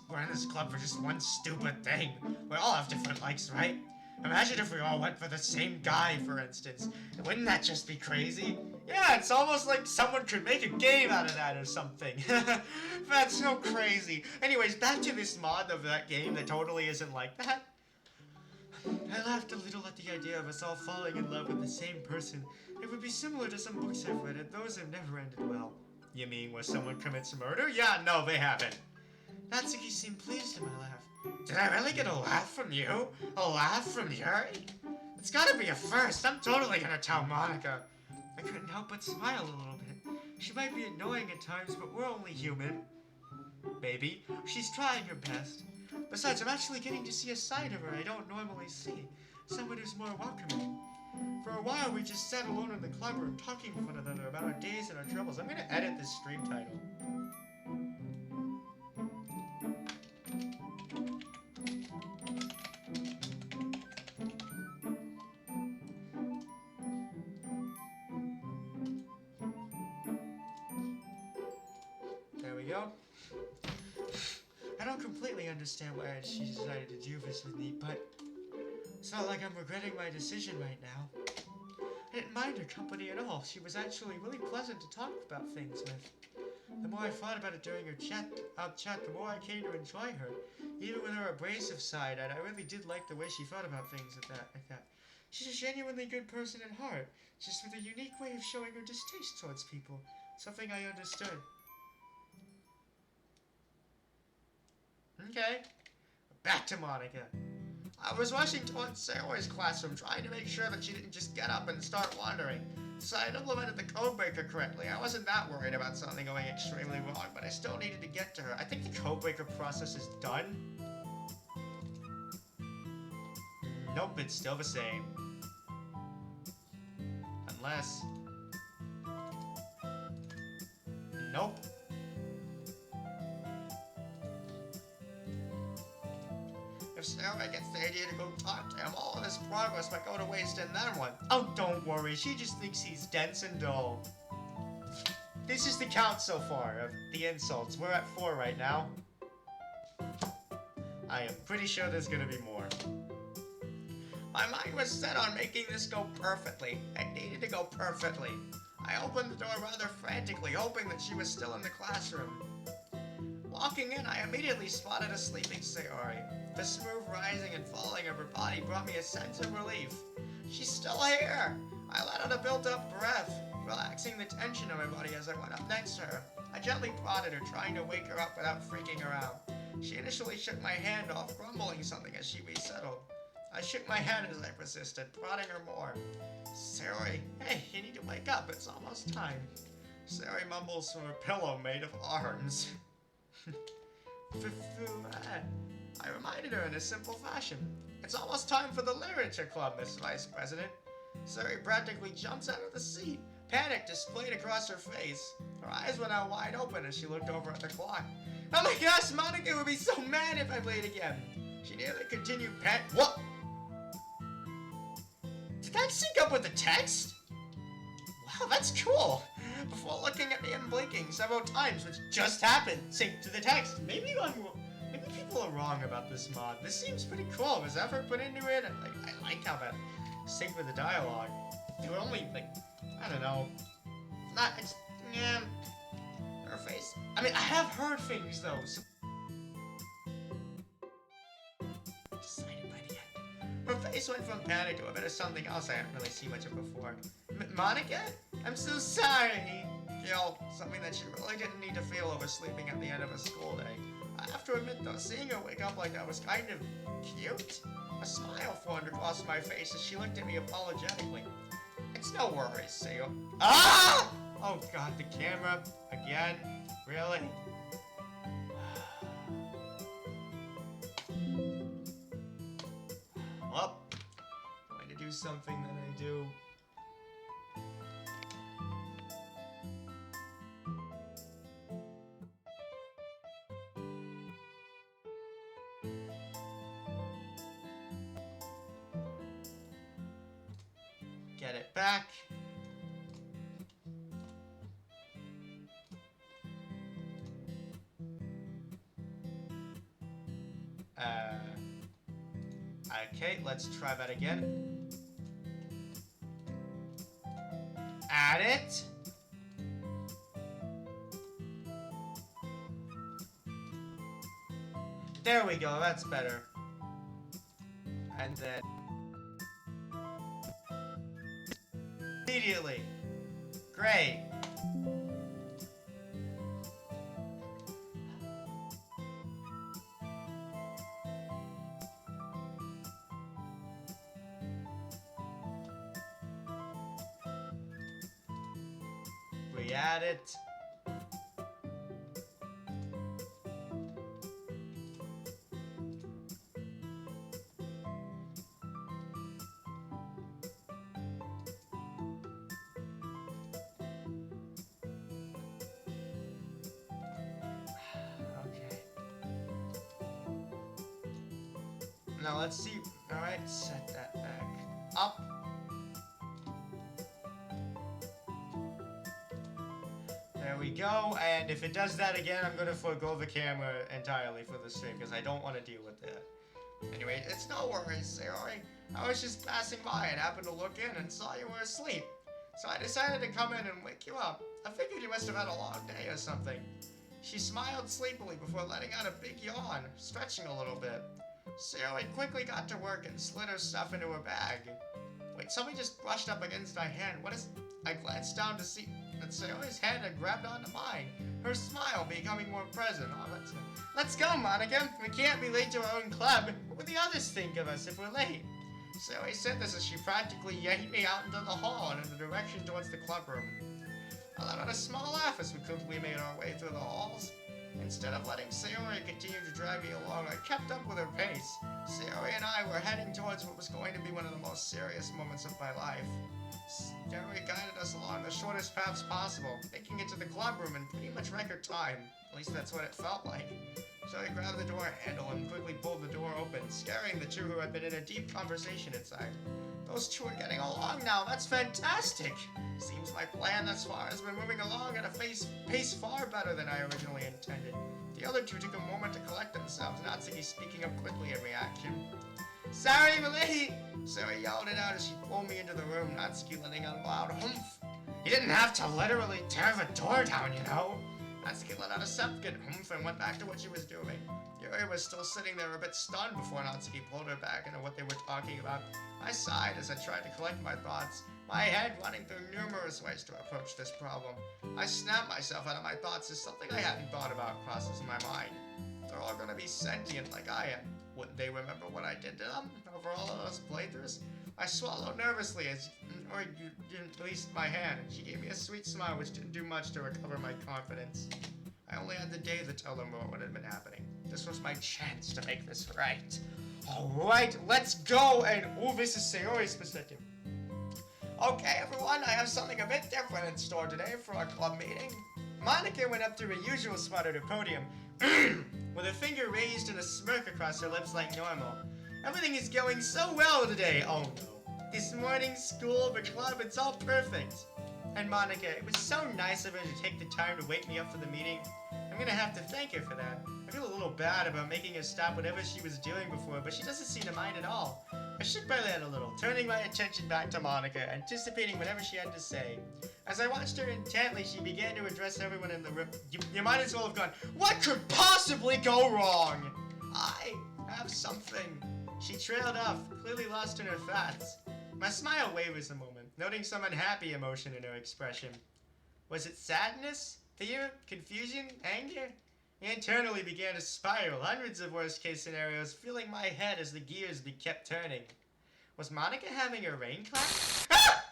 we're in this club for just one stupid thing. We all have different likes, right? Imagine if we all went for the same guy, for instance. Wouldn't that just be crazy? Yeah, it's almost like someone could make a game out of that or something. That's so crazy. Anyways, back to this mod of that game that totally isn't like that. I laughed a little at the idea of us all falling in love with the same person. It would be similar to some books I've read, and those have never ended well. You mean where someone commits murder? Yeah, no, they haven't. Natsuki seemed pleased at my laugh. Did I really get a laugh from you? A laugh from Yuri? It's gotta be a first. I'm totally gonna tell Monica. I couldn't help but smile a little bit. She might be annoying at times, but we're only human. Maybe. She's trying her best. Besides, I'm actually getting to see a side of her I don't normally see. Someone who's more welcoming. For a while, we just sat alone in the club room talking with one another about our days and our troubles. I'm gonna edit this stream title. There we go. I don't completely understand why she decided to do this with me, but it's not like I'm regretting my decision right now. I didn't mind her company at all. She was actually really pleasant to talk about things with. The more I thought about it during our chat, the more I came to enjoy her. Even with her abrasive side, I really did like the way she thought about things like that. She's a genuinely good person at heart, just with a unique way of showing her distaste towards people. Something I understood. Okay. Back to Monica. I was rushing towards Sayori's classroom, trying to make sure that she didn't just get up and start wandering. So I implemented the codebreaker correctly. I wasn't that worried about something going extremely wrong, but I still needed to get to her. I think the codebreaker process is done. Nope, it's still the same. Unless... Nope. If Sayori gets the idea to go talk to him, all of his progress might go to waste and then what? Oh, don't worry, she just thinks he's dense and dull. This is the count so far of the insults. We're at 4 right now. I am pretty sure there's gonna be more. My mind was set on making this go perfectly. It needed to go perfectly. I opened the door rather frantically, hoping that she was still in the classroom. Walking in, I immediately spotted a sleeping Sayori. The smooth rising and falling of her body brought me a sense of relief. She's still here! I let out a built-up breath, relaxing the tension of my body as I went up next to her. I gently prodded her, trying to wake her up without freaking her out. She initially shook my hand off, grumbling something as she resettled. I shook my head as I persisted, prodding her more. Sayori, hey, you need to wake up, it's almost time. Sayori mumbles from her pillow made of arms. I reminded her in a simple fashion. It's almost time for the literature club, Miss Vice President. Sayori practically jumps out of the seat, panic displayed across her face. Her eyes went out wide open as she looked over at the clock. Oh my gosh, Monica would be so mad if I played again. She nearly continued What? Did that sync up with the text? Wow, that's cool. Before looking at me and blinking several times, which just happened, synced to the text. Maybe people are wrong about this mod. This seems pretty cool. Was effort put into it? And I like how that synced with the dialogue. It would only I don't know. Yeah. Her face. I mean, I have heard things though. So decided by the end. Her face went from panic to a bit of something else I hadn't really seen much of before. Monica? I'm so sorry. You know, something that she really didn't need to feel oversleeping at the end of a school day. I have to admit though, seeing her wake up like that was kind of cute. A smile formed across my face as she looked at me apologetically. It's no worries, Sayo. Ah! Oh god, the camera. Again? Really? Well, going to do something that I do. Get it back. Okay, let's try that again. Add it. There we go, that's better. And then immediately. Great. We add it. Now let's see. Alright, set that back up. There we go, and if it does that again, I'm gonna forego the camera entirely for the stream, because I don't want to deal with that. Anyway, it's no worries, Sayori. I was just passing by and happened to look in and saw you were asleep. so I decided to come in and wake you up. I figured you must have had a long day or something. She smiled sleepily before letting out a big yawn, stretching a little bit. Sayori quickly got to work and slid her stuff into her bag. Wait, somebody just brushed up against my hand. What is... I glanced down to see that Sayori's hand had grabbed onto mine, her smile becoming more present. Oh, let's go, Monica. We can't be late to our own club. What would the others think of us if we're late? Sayori said this as she practically yanked me out into the hall and in the direction towards the club room. I let out a small laugh as we quickly made our way through the halls. Instead of letting Sayori continue to drag me along, I kept up with her pace. Sayori and I were heading towards what was going to be one of the most serious moments of my life. Sayori guided us along the shortest paths possible, making it to the club room in pretty much record time. At least that's what it felt like. Sayori grabbed the door handle and quickly pulled the door open, scaring the two who had been in a deep conversation inside. Those two are getting along now. That's fantastic. Seems my plan thus far has been moving along at a pace far better than I originally intended. The other two took a moment to collect themselves, Natsuki speaking up quickly in reaction. Sorry, we're late! Sayori yelled it out as she pulled me into the room, Natsuki letting out a loud humph. You didn't have to literally tear the door down, you know? Natsuki let out a second humph and went back to what she was doing. Yuri was still sitting there a bit stunned before Natsuki pulled her back into what they were talking about. I sighed as I tried to collect my thoughts, my head running through numerous ways to approach this problem. I snapped myself out of my thoughts as something I hadn't thought about crosses my mind. They're all gonna be sentient like I am. Wouldn't they remember what I did to them over all of those playthroughs? I swallowed nervously as you released my hand, and she gave me a sweet smile which didn't do much to recover my confidence. I only had the day to tell them what had been happening. This was my chance to make this right. Alright, let's go, and this is Sayori's perspective. Okay, everyone, I have something a bit different in store today for our club meeting. Monica went up to her usual spot at her podium, with her finger raised and a smirk across her lips like normal. Everything is going so well today, oh no. This morning, school, the club, it's all perfect. And Monica, it was so nice of her to take the time to wake me up for the meeting. I'm gonna have to thank her for that. I feel a little bad about making her stop whatever she was doing before, but she doesn't seem to mind at all. I shook my head a little, turning my attention back to Monica, anticipating whatever she had to say. As I watched her intently, she began to address everyone in the room. You might as well have gone, what could possibly go wrong? I have something. She trailed off, clearly lost in her thoughts. My smile wavers a moment, noting some unhappy emotion in her expression. Was it sadness? Fear? Confusion? Anger? I internally began to spiral, hundreds of worst-case scenarios filling my head as the gears kept turning. Was Monica having a rain class? Ah!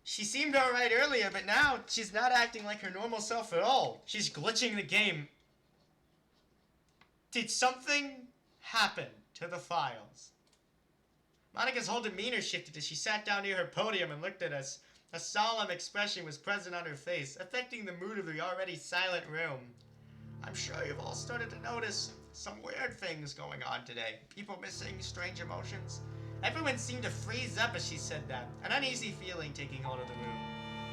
She seemed alright earlier, but now she's not acting like her normal self at all. She's glitching the game. Did something happen to the files? Monica's whole demeanor shifted as she sat down near her podium and looked at us. A solemn expression was present on her face, affecting the mood of the already silent room. I'm sure you've all started to notice some weird things going on today. People missing, strange emotions. Everyone seemed to freeze up as she said that, an uneasy feeling taking hold of the room.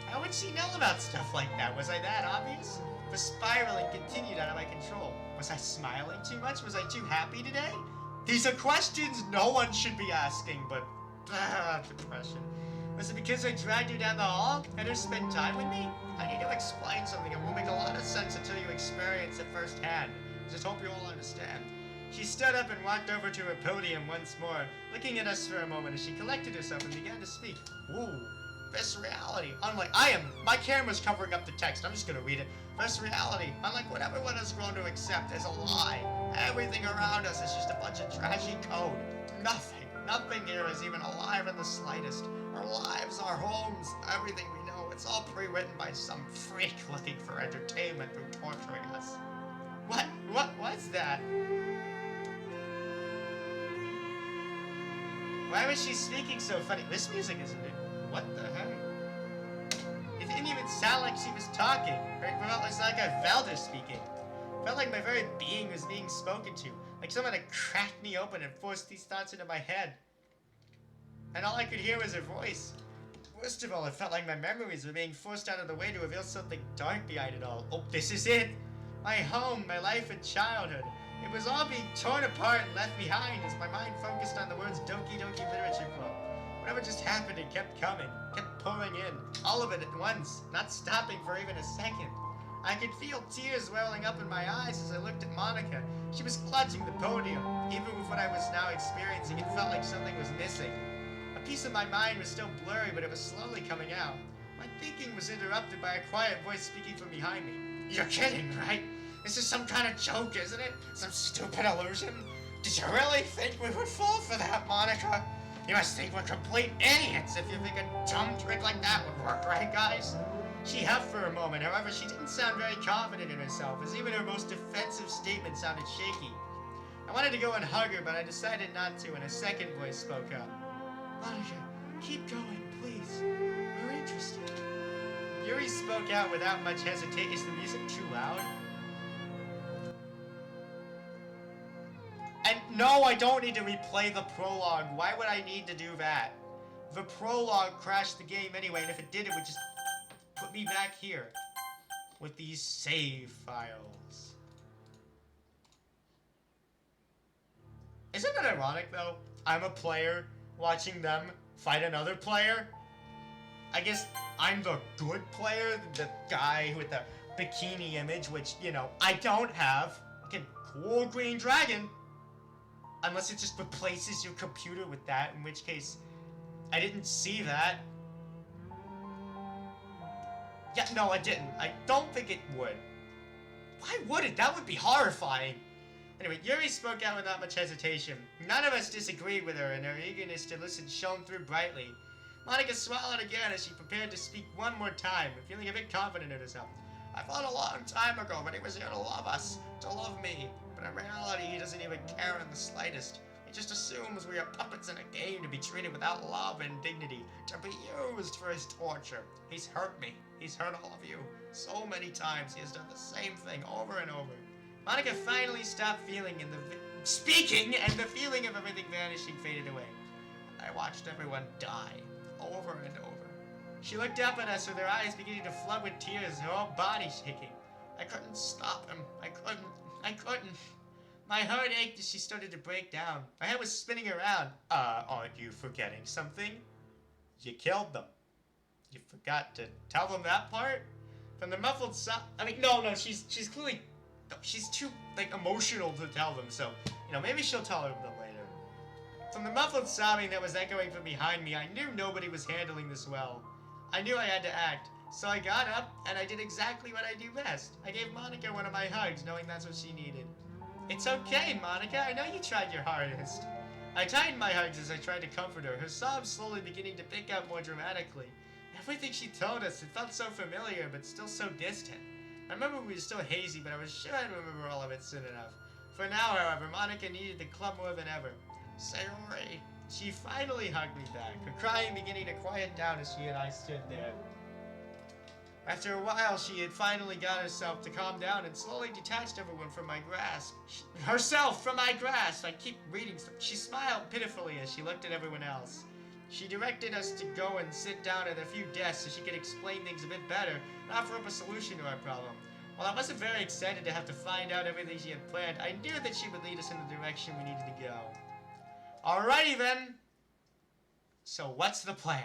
How would she know about stuff like that? Was I that obvious? The spiraling continued out of my control. Was I smiling too much? Was I too happy today? These are questions no one should be asking, but... depression. Was it because I dragged you down the hall? Had her spend time with me? I need to explain something. It won't make a lot of sense until you experience it firsthand. Just hope you all understand. She stood up and walked over to her podium once more, looking at us for a moment as she collected herself and began to speak. Ooh. This reality, unlike my camera's covering up the text, I'm just gonna read it. This reality, unlike what everyone has grown to accept, is a lie. Everything around us is just a bunch of trashy code. Nothing here is even alive in the slightest. Our lives, our homes, everything we know, it's all pre-written by some freak looking for entertainment through torturing us. What's that? Why was she speaking so funny? This music isn't it? What the heck? It didn't even sound like she was talking. It felt like a Velder speaking. It felt like my very being was being spoken to. Like someone had cracked me open and forced these thoughts into my head. And all I could hear was her voice. Worst of all, it felt like my memories were being forced out of the way to reveal something dark behind it all. Oh, this is it! My home, my life and childhood. It was all being torn apart and left behind as my mind focused on the words Doki Doki Literature Club. Whatever just happened, it kept coming, kept pouring in, all of it at once, not stopping for even a second. I could feel tears welling up in my eyes as I looked at Monica. She was clutching the podium. Even with what I was now experiencing, it felt like something was missing. A piece of my mind was still blurry, but it was slowly coming out. My thinking was interrupted by a quiet voice speaking from behind me. You're kidding, right? This is some kind of joke, isn't it? Some stupid illusion? Did you really think we would fall for that, Monica? You must think we're complete idiots if you think a dumb trick like that would work, right, guys? She huffed for a moment, however, she didn't sound very confident in herself, as even her most defensive statement sounded shaky. I wanted to go and hug her, but I decided not to, and a second voice spoke up. Monica, keep going, please. We're interested. Yuri spoke out without much hesitation. Is the music too loud? And no, I don't need to replay the prologue. Why would I need to do that? The prologue crashed the game anyway, and if it did, it would just put me back here with these save files. Isn't it ironic, though? I'm a player watching them fight another player. I guess I'm the good player, the guy with the bikini image, which, you know, I don't have. Again, cool green dragon. Unless it just replaces your computer with that, in which case, I didn't see that. Yeah, no, I didn't. I don't think it would. Why would it? That would be horrifying. Anyway, Yuri spoke out without much hesitation. None of us disagreed with her, and her eagerness to listen shone through brightly. Monica swallowed again as she prepared to speak one more time, feeling a bit confident in herself. I thought a long time ago that he was here to love us, to love me, but in reality he doesn't even care in the slightest. He just assumes we are puppets in a game to be treated without love and dignity, to be used for his torture. He's hurt me. He's hurt all of you. So many times he has done the same thing over and over. Monica finally stopped speaking, and the feeling of everything vanishing faded away. I watched everyone die, over and over. She looked up at us with her eyes beginning to flood with tears, her whole body shaking. I couldn't stop him. I couldn't. My heart ached as she started to break down. My head was spinning around. Aren't you forgetting something? You killed them. You forgot to tell them that part? From the muffled sob, no, she's clearly, she's too, emotional to tell them, so, maybe she'll tell them later. From the muffled sobbing that was echoing from behind me, I knew nobody was handling this well. I knew I had to act, so I got up, and I did exactly what I do best. I gave Monica one of my hugs, knowing that's what she needed. It's okay, Monica, I know you tried your hardest. I tightened my hugs as I tried to comfort her, her sobs slowly beginning to pick up more dramatically. Everything she told us, it felt so familiar, but still so distant. I remember we were still hazy, but I was sure I'd remember all of it soon enough. For now, however, Monica needed the club more than ever. Sayori. She finally hugged me back, her crying beginning to quiet down as she and I stood there. After a while, she had finally got herself to calm down and slowly detached everyone from my grasp. Herself from my grasp! I keep reading. She smiled pitifully as she looked at everyone else. She directed us to go and sit down at a few desks so she could explain things a bit better and offer up a solution to our problem. While I wasn't very excited to have to find out everything she had planned, I knew that she would lead us in the direction we needed to go. Alrighty then. So what's the plan?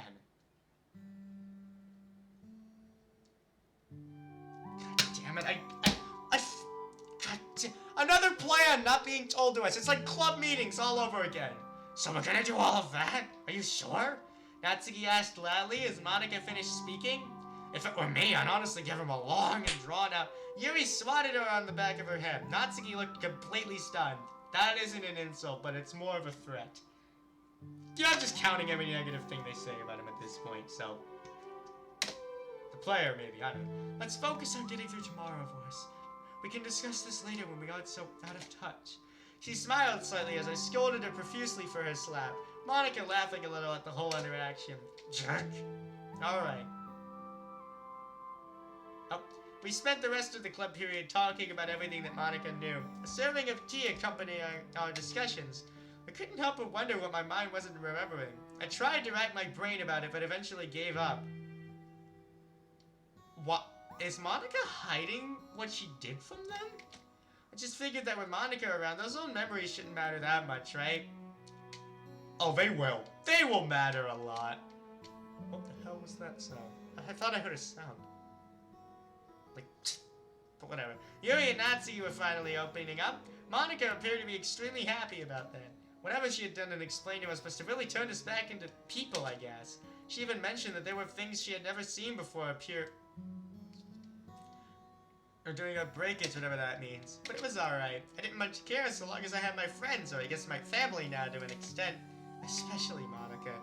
God damn it, God damn, another plan not being told to us. It's like club meetings all over again. So we're gonna do all of that? Are you sure? Natsuki asked loudly as Monica finished speaking. If it were me, I'd honestly give him a long and drawn-out. Yuri swatted her on the back of her head. Natsuki looked completely stunned. That isn't an insult, but it's more of a threat. Yeah, I'm just counting every negative thing they say about him at this point, so... The player, maybe, I don't know. Let's focus on getting through tomorrow, voice. We can discuss this later when we got so out of touch. She smiled slightly as I scolded her profusely for her slap, Monica laughing a little at the whole interaction. Jerk. Alright. Oh, we spent the rest of the club period talking about everything that Monica knew. A serving of tea accompanied our discussions. I couldn't help but wonder what my mind wasn't remembering. I tried to rack my brain about it, but eventually gave up. What? Is Monica hiding what she did from them? I just figured that with Monica around, those old memories shouldn't matter that much, right? Oh, they will. They will matter a lot. What the hell was that sound? I thought I heard a sound. Like, but whatever. Yuri and Natsu were finally opening up. Monica appeared to be extremely happy about that. Whatever she had done and explained to us must have really turned us back into people, I guess. She even mentioned that there were things she had never seen before appear... or during a breakage, whatever that means. But it was alright. I didn't much care so long as I had my friends, or I guess my family now to an extent. Especially Monica.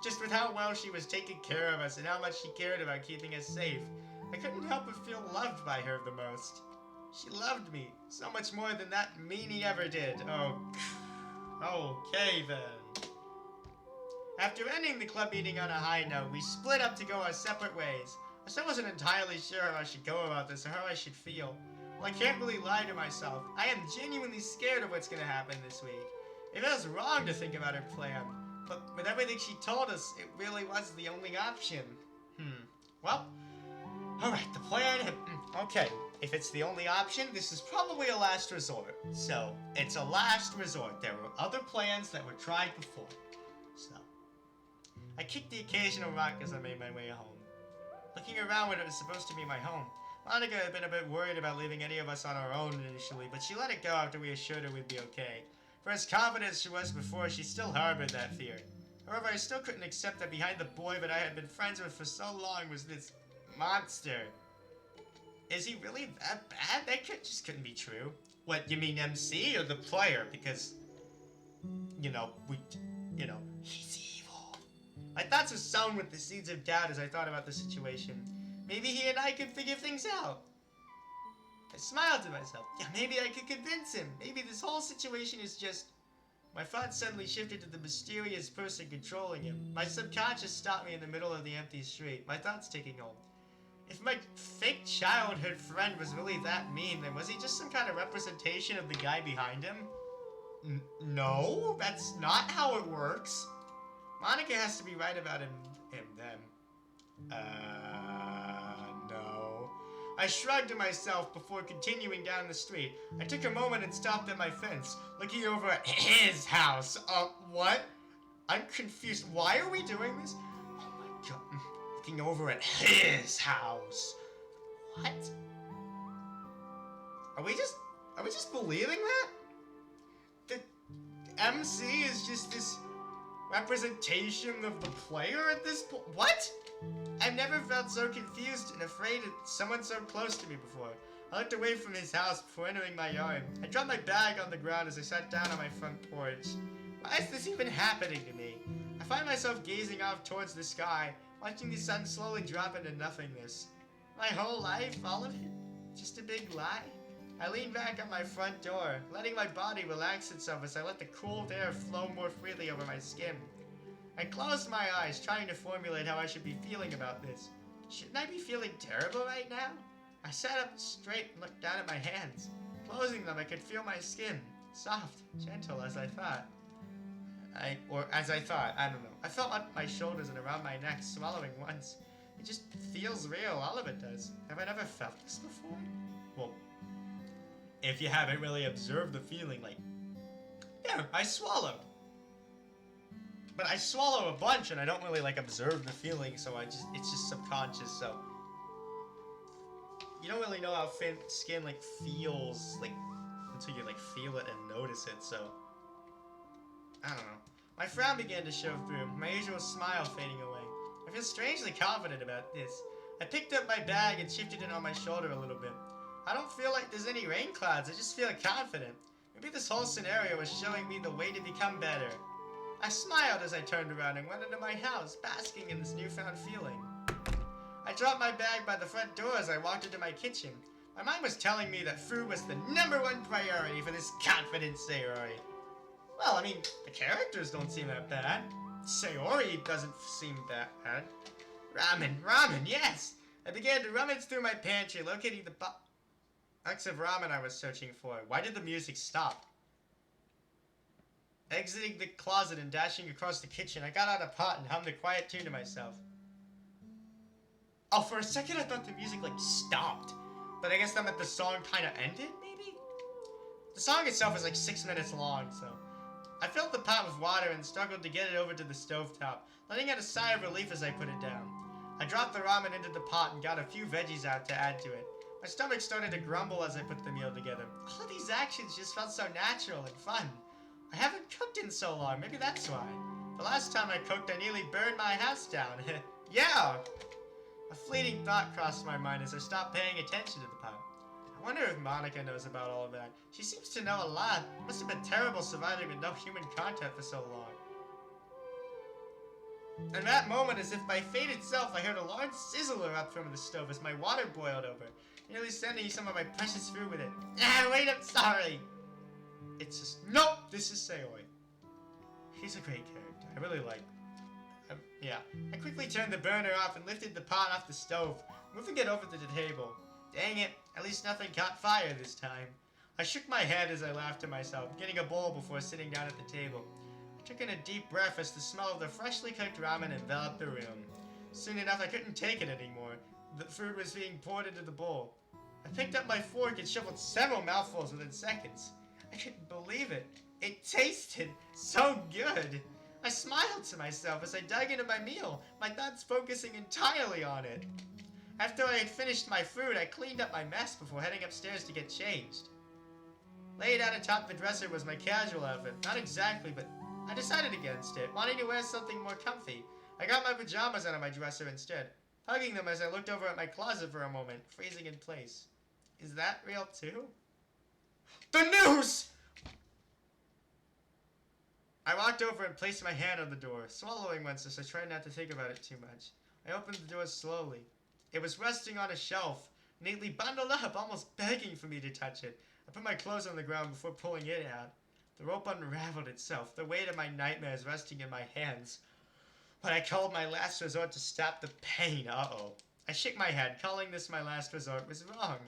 Just with how well she was taking care of us and how much she cared about keeping us safe, I couldn't help but feel loved by her the most. She loved me, so much more than that meanie ever did. Oh, okay then. After ending the club meeting on a high note, we split up to go our separate ways. I still wasn't entirely sure how I should go about this or how I should feel. Well, I can't really lie to myself. I am genuinely scared of what's gonna happen this week. It feels wrong to think about her plan, but with everything she told us, it really was the only option. Well, alright, the plan... Okay, if it's the only option, this is probably a last resort. So, it's a last resort. There were other plans that were tried before. So, I kicked the occasional rock as I made my way home. Looking around when it was supposed to be my home, Monica had been a bit worried about leaving any of us on our own initially, but she let it go after we assured her we'd be okay. For as confident as she was before, she still harbored that fear. However, I still couldn't accept that behind the boy that I had been friends with for so long was this monster. Is he really that bad? That just couldn't be true. What, you mean MC or the player? Because, he's evil. My thoughts were sown with the seeds of doubt as I thought about the situation. Maybe he and I could figure things out. I smiled to myself. Yeah, maybe I could convince him. Maybe this whole situation is just... My thoughts suddenly shifted to the mysterious person controlling him. My subconscious stopped me in the middle of the empty street, my thoughts taking hold. If my fake childhood friend was really that mean, then was he just some kind of representation of the guy behind him? No, that's not how it works. Monica has to be right about him then. No. I shrugged to myself before continuing down the street. I took a moment and stopped at my fence, looking over at his house. What? I'm confused. Why are we doing this? Oh my god. Looking over at his house. What? Are we just believing that? The MC is just this representation of the player at this point? What? I've never felt so confused and afraid of someone so close to me before. I looked away from his house before entering my yard. I dropped my bag on the ground as I sat down on my front porch. Why is this even happening to me? I find myself gazing off towards the sky, watching the sun slowly drop into nothingness. My whole life, all of it, just a big lie? I leaned back on my front door, letting my body relax itself as I let the cool air flow more freely over my skin. I closed my eyes, trying to formulate how I should be feeling about this. Shouldn't I be feeling terrible right now? I sat up straight and looked down at my hands. Closing them, I could feel my skin, soft, gentle as I thought. I don't know. I felt up my shoulders and around my neck, swallowing once. It just feels real, all of it does. Have I never felt this before? Well, if you haven't really observed the feeling, yeah, I swallowed. But I swallow a bunch and I don't really observe the feeling, so it's just subconscious, so. You don't really know how skin feels until you feel it and notice it, so. I don't know. My frown began to show through, my usual smile fading away. I feel strangely confident about this. I picked up my bag and shifted it on my shoulder a little bit. I don't feel like there's any rain clouds, I just feel confident. Maybe this whole scenario was showing me the way to become better. I smiled as I turned around and went into my house, basking in this newfound feeling. I dropped my bag by the front door as I walked into my kitchen. My mind was telling me that food was the #1 priority for this confident Sayori. Well, I mean, the characters don't seem that bad. Sayori doesn't seem that bad. Ramen, yes! I began to rummage through my pantry, locating the box of ramen I was searching for. Why did the music stop? Exiting the closet and dashing across the kitchen, I got out a pot and hummed a quiet tune to myself. Oh, for a second I thought the music stopped. But I guess that meant the song kinda ended, maybe? The song itself is 6 minutes long, so. I filled the pot with water and struggled to get it over to the stovetop, letting out a sigh of relief as I put it down. I dropped the ramen into the pot and got a few veggies out to add to it. My stomach started to grumble as I put the meal together. All of these actions just felt so natural and fun. I haven't cooked in so long, maybe that's why. The last time I cooked, I nearly burned my house down. Yeah! A fleeting thought crossed my mind as I stopped paying attention to the pot. I wonder if Monica knows about all of that. She seems to know a lot. Must have been terrible surviving with no human contact for so long. In that moment, as if by fate itself, I heard a large sizzle erupt from the stove as my water boiled over, nearly sending some of my precious food with it. Ah, wait, I'm sorry! It's just, nope, this is Sayori. He's a great character. I really like yeah. I quickly turned the burner off and lifted the pot off the stove, moving it over to the table. Dang it, at least nothing caught fire this time. I shook my head as I laughed to myself, getting a bowl before sitting down at the table. I took in a deep breath as the smell of the freshly cooked ramen enveloped the room. Soon enough, I couldn't take it anymore. The food was being poured into the bowl. I picked up my fork and shoveled several mouthfuls within seconds. I couldn't believe it. It tasted so good. I smiled to myself as I dug into my meal, my thoughts focusing entirely on it. After I had finished my food, I cleaned up my mess before heading upstairs to get changed. Laid out atop the dresser was my casual outfit. Not exactly, but I decided against it, wanting to wear something more comfy. I got my pajamas out of my dresser instead, hugging them as I looked over at my closet for a moment, freezing in place. Is that real too? The news! I walked over and placed my hand on the door, swallowing once as I tried not to think about it too much. I opened the door slowly. It was resting on a shelf, neatly bundled up, almost begging for me to touch it. I put my clothes on the ground before pulling it out. The rope unraveled itself, the weight of my nightmares resting in my hands. When I called my last resort to stop the pain, I shook my head, calling this my last resort was wrong.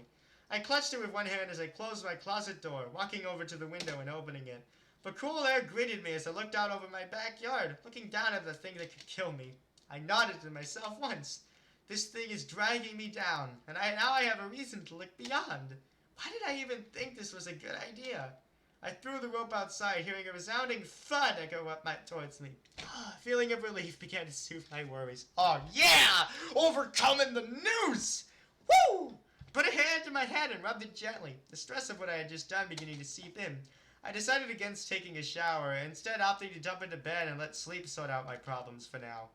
I clutched it with one hand as I closed my closet door, walking over to the window and opening it. But cool air greeted me as I looked out over my backyard, looking down at the thing that could kill me. I nodded to myself once. This thing is dragging me down, and now I have a reason to look beyond. Why did I even think this was a good idea? I threw the rope outside, hearing a resounding thud echo up towards me. A feeling of relief began to soothe my worries. Oh yeah! Overcoming the noose! Woo! Put a hand to my head and rubbed it gently, the stress of what I had just done beginning to seep in. I decided against taking a shower, instead opting to jump into bed and let sleep sort out my problems for now.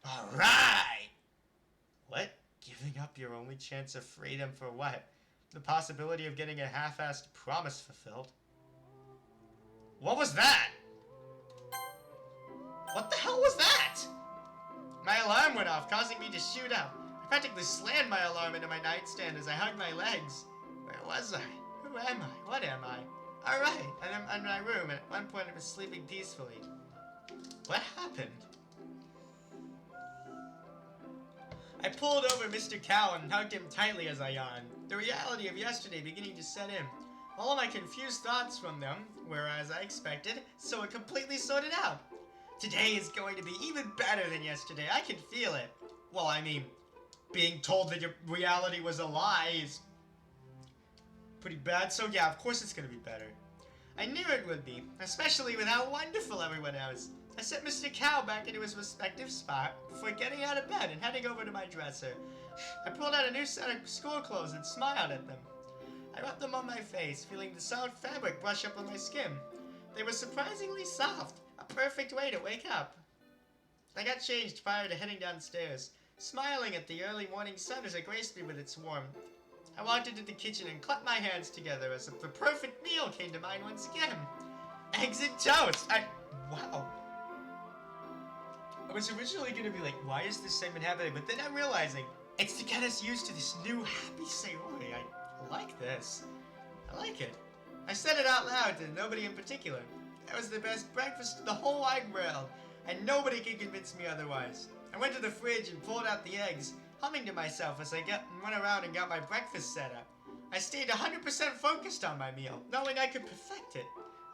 Alright! What? Giving up your only chance of freedom for what? The possibility of getting a half-assed promise fulfilled? What was that? What the hell was that? My alarm went off, causing me to shoot up. I practically slammed my alarm into my nightstand as I hugged my legs. Where was I? Who am I? What am I? Alright, I'm in my room, and at one point I was sleeping peacefully. What happened? I pulled over Mr. Cow and hugged him tightly as I yawned, the reality of yesterday beginning to set in. All of my confused thoughts from them were as I expected, so it completely sorted out. Today is going to be even better than yesterday, I can feel it. Well, I mean, being told that your reality was a lie is pretty bad, so yeah, of course it's gonna be better. I knew it would be, especially with how wonderful everyone is. I set Mr. Cow back into his respective spot before getting out of bed and heading over to my dresser. I pulled out a new set of school clothes and smiled at them. I rubbed them on my face, feeling the soft fabric brush up on my skin. They were surprisingly soft, a perfect way to wake up. I got changed prior to heading downstairs, smiling at the early morning sun as it graced me with its warmth. I walked into the kitchen and clapped my hands together as if the perfect meal came to mind once again. Eggs and toast! Wow. I was originally going to be like, why is this segment happening? But then I'm realizing, it's to get us used to this new happy Sayori. I like this. I like it. I said it out loud to nobody in particular. That was the best breakfast in the whole wide world, and nobody can convince me otherwise. I went to the fridge and pulled out the eggs, humming to myself as I went around and got my breakfast set up. I stayed 100% focused on my meal, knowing I could perfect it.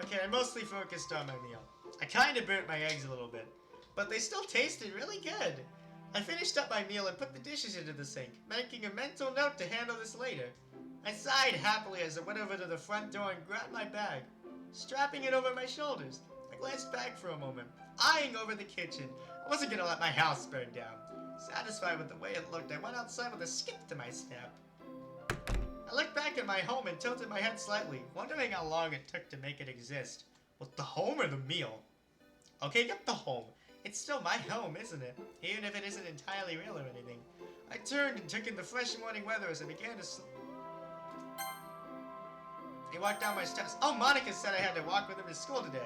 Okay, I mostly focused on my meal. I kinda burnt my eggs a little bit, but they still tasted really good. I finished up my meal and put the dishes into the sink, making a mental note to handle this later. I sighed happily as I went over to the front door and grabbed my bag, strapping it over my shoulders. I glanced back for a moment, eyeing over the kitchen. I wasn't gonna let my house burn down. Satisfied with the way it looked, I went outside with a skip to my step. I looked back at my home and tilted my head slightly, wondering how long it took to make it exist. Was the home or the meal? Okay, get the home. It's still my home, isn't it? Even if it isn't entirely real or anything. I turned and took in the fresh morning weather as I began to He walked down my steps. Oh, Monica said I had to walk with him to school today.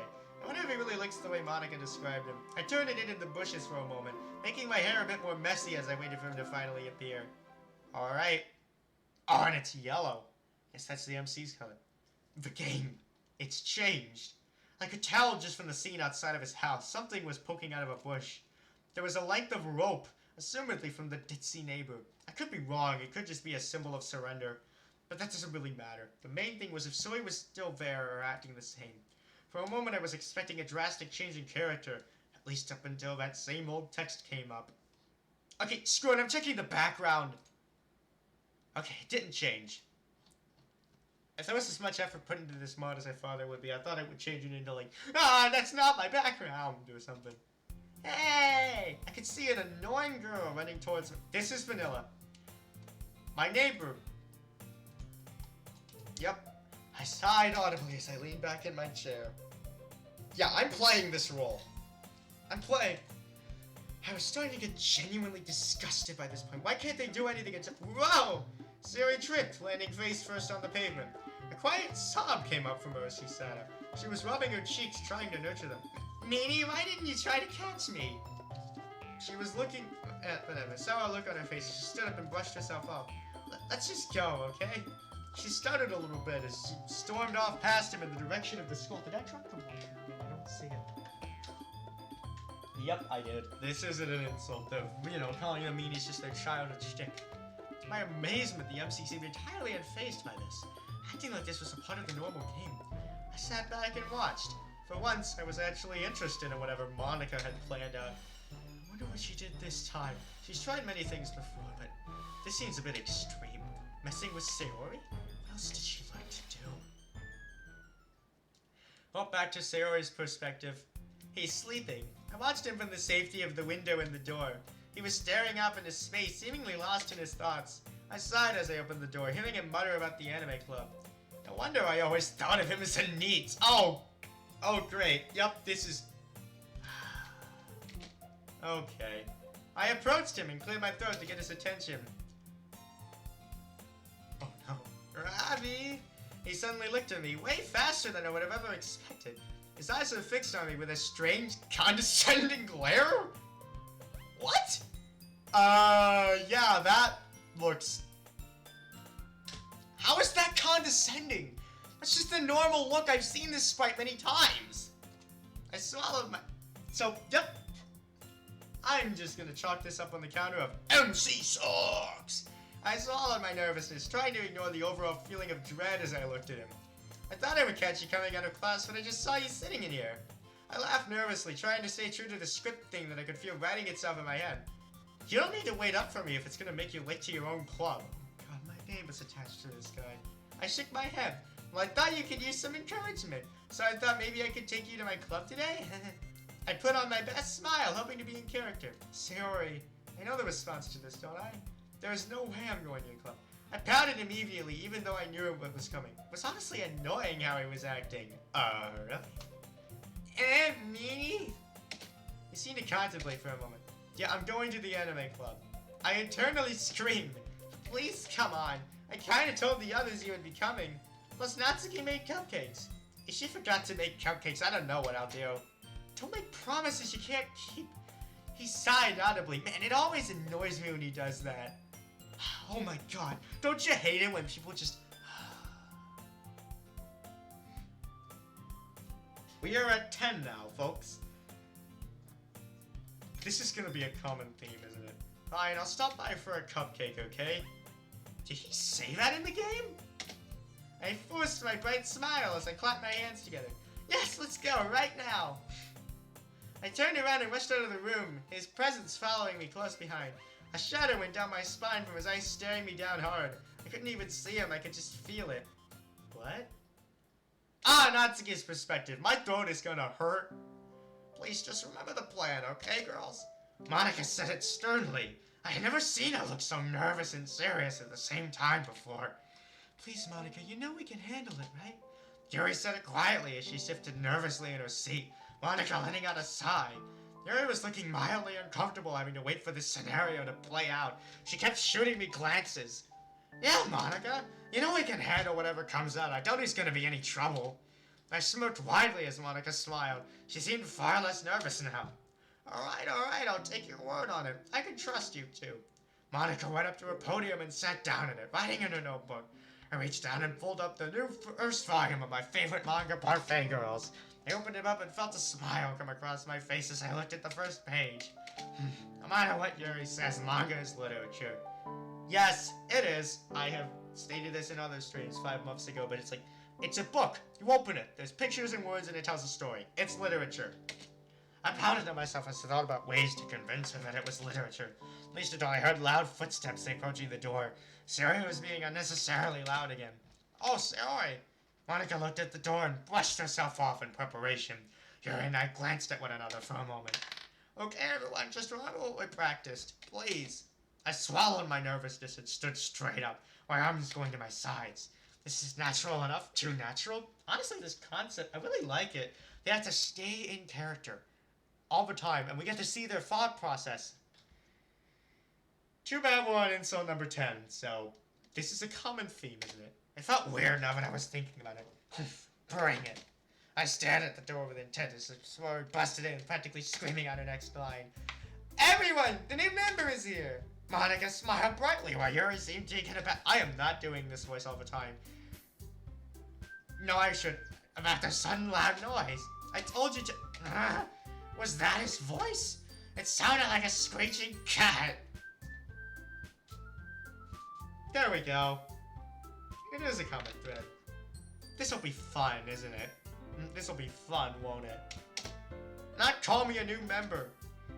I wonder if he really looks the way Monica described him. I turned and hid in the bushes for a moment, making my hair a bit more messy as I waited for him to finally appear. Alright. Oh, and it's yellow. Guess that's the MC's color. The game. It's changed. I could tell just from the scene outside of his house. Something was poking out of a bush. There was a length of rope, assumedly from the ditzy neighbor. I could be wrong. It could just be a symbol of surrender. But that doesn't really matter. The main thing was if Zoe was still there or acting the same. For a moment I was expecting a drastic change in character, at least up until that same old text came up. Okay, screw it, I'm checking the background. Okay, it didn't change. If there was as much effort put into this mod as I thought there would be, I thought it would change it into like, that's not my background, or something. Hey! I could see an annoying girl running towards me. This is Vanilla. My neighbor. Yep. I sighed audibly as I leaned back in my chair. Yeah, I'm playing this role. I'm playing. I was starting to get genuinely disgusted by this point. Why can't they do anything until— Whoa! Siri tripped, landing face first on the pavement. A quiet sob came up from her as she sat up. She was rubbing her cheeks, trying to nurture them. Meanie, why didn't you try to catch me? She was looking at whatever. Saw a look on her face. She stood up and brushed herself off. Let's just go, okay? She stuttered a little bit as she stormed off past him in the direction of the school. Did I drop the water? I don't see it. Yep, I did. This isn't an insult, though. You know, calling them meanies just their childhood shtick. To my amazement, the MC seemed entirely unfazed by this, acting like this was a part of the normal game. I sat back and watched. For once, I was actually interested in whatever Monica had planned out. I wonder what she did this time. She's tried many things before, but this seems a bit extreme. Messing with Sayori? What else did she like to do? Well, back to Sayori's perspective. He's sleeping. I watched him from the safety of the window in the door. He was staring up into space, seemingly lost in his thoughts. I sighed as I opened the door, hearing him mutter about the anime club. No wonder I always thought of him as a NEET. Oh, great. Yep, this is... Okay. I approached him and cleared my throat to get his attention. Oh no. Ravi! He suddenly looked at me, way faster than I would have ever expected. His eyes were fixed on me with a strange, condescending glare? What? Yeah, that looks... How is that condescending? That's just a normal look. I've seen this sprite many times. I swallowed my... So, yep. I'm just gonna chalk this up on the counter of MC sucks. I swallowed my nervousness, trying to ignore the overall feeling of dread as I looked at him. I thought I would catch you coming out of class, but I just saw you sitting in here. I laughed nervously, trying to stay true to the script thing that I could feel writing itself in my head. You don't need to wait up for me if it's gonna make you late to your own club. God, my name is attached to this guy. I shook my head. Well, I thought you could use some encouragement, so I thought maybe I could take you to my club today? I put on my best smile, hoping to be in character. Sayori, I know the response to this, don't I? There is no way I'm going to your club. I pouted immediately, even though I knew what was coming. It was honestly annoying how he was acting. Really? Me? He seemed to contemplate for a moment. Yeah, I'm going to the anime club. I internally screamed. Please come on. I kinda told the others you would be coming. Plus, Natsuki made cupcakes. If she forgot to make cupcakes, I don't know what I'll do. Don't make promises you can't keep. He sighed audibly. Man, it always annoys me when he does that. Oh my god. Don't you hate it when people just... We are at 10 now, folks. This is gonna be a common theme, isn't it? Fine, I'll stop by for a cupcake, okay? Did he say that in the game? I forced my bright smile as I clapped my hands together. Yes, let's go, right now! I turned around and rushed out of the room, his presence following me close behind. A shudder went down my spine from his eyes staring me down hard. I couldn't even see him, I could just feel it. What? Natsuki's perspective. My throat is gonna hurt. Please just remember the plan, okay, girls? Monica said it sternly. I had never seen her look so nervous and serious at the same time before. Please, Monica, you know we can handle it, right? Yuri said it quietly as she shifted nervously in her seat, Monica letting out a sigh. Yuri was looking mildly uncomfortable having to wait for this scenario to play out. She kept shooting me glances. Yeah, Monica, you know we can handle whatever comes out. I doubt he's gonna be any trouble. I smirked widely as Monica smiled. She seemed far less nervous now. Alright, I'll take your word on it. I can trust you too. Monica went up to her podium and sat down at it, writing in her notebook. I reached down and pulled up the new first volume of my favorite manga, Parfait Girls. I opened it up and felt a smile come across my face as I looked at the first page. No matter what Yuri says, manga is literature. Yes, it is. I have stated this in other streams 5 months ago, but it's a book. You open it. There's pictures and words and it tells a story. It's literature. I pouted at myself as I thought about ways to convince her that it was literature. At least until I heard loud footsteps approaching the door. Sayori was being unnecessarily loud again. Oh, Sayori! Monica looked at the door and brushed herself off in preparation. Yuri and I glanced at one another for a moment. Okay, everyone, just remember what we practiced. Please. I swallowed my nervousness and stood straight up, my arms going to my sides. This is natural enough? Too natural? Honestly, this concept, I really like it. They have to stay in character all the time, and we get to see their thought process. Too bad we're on insult number 10, so this is a common theme, isn't it? It felt weird now when I was thinking about it. Bring it. I stared at the door with intent as Sayori busted in, practically screaming out her next line. Everyone! The new member is here! Monica smiled brightly while Yuri seemed taken aback. I am not doing this voice all the time. No, I should. About the sudden loud noise. I told you to... Was that his voice? It sounded like a screeching cat. There we go. It is a common thread. This'll be fun, isn't it? This'll be fun, won't it? Not call me a new member.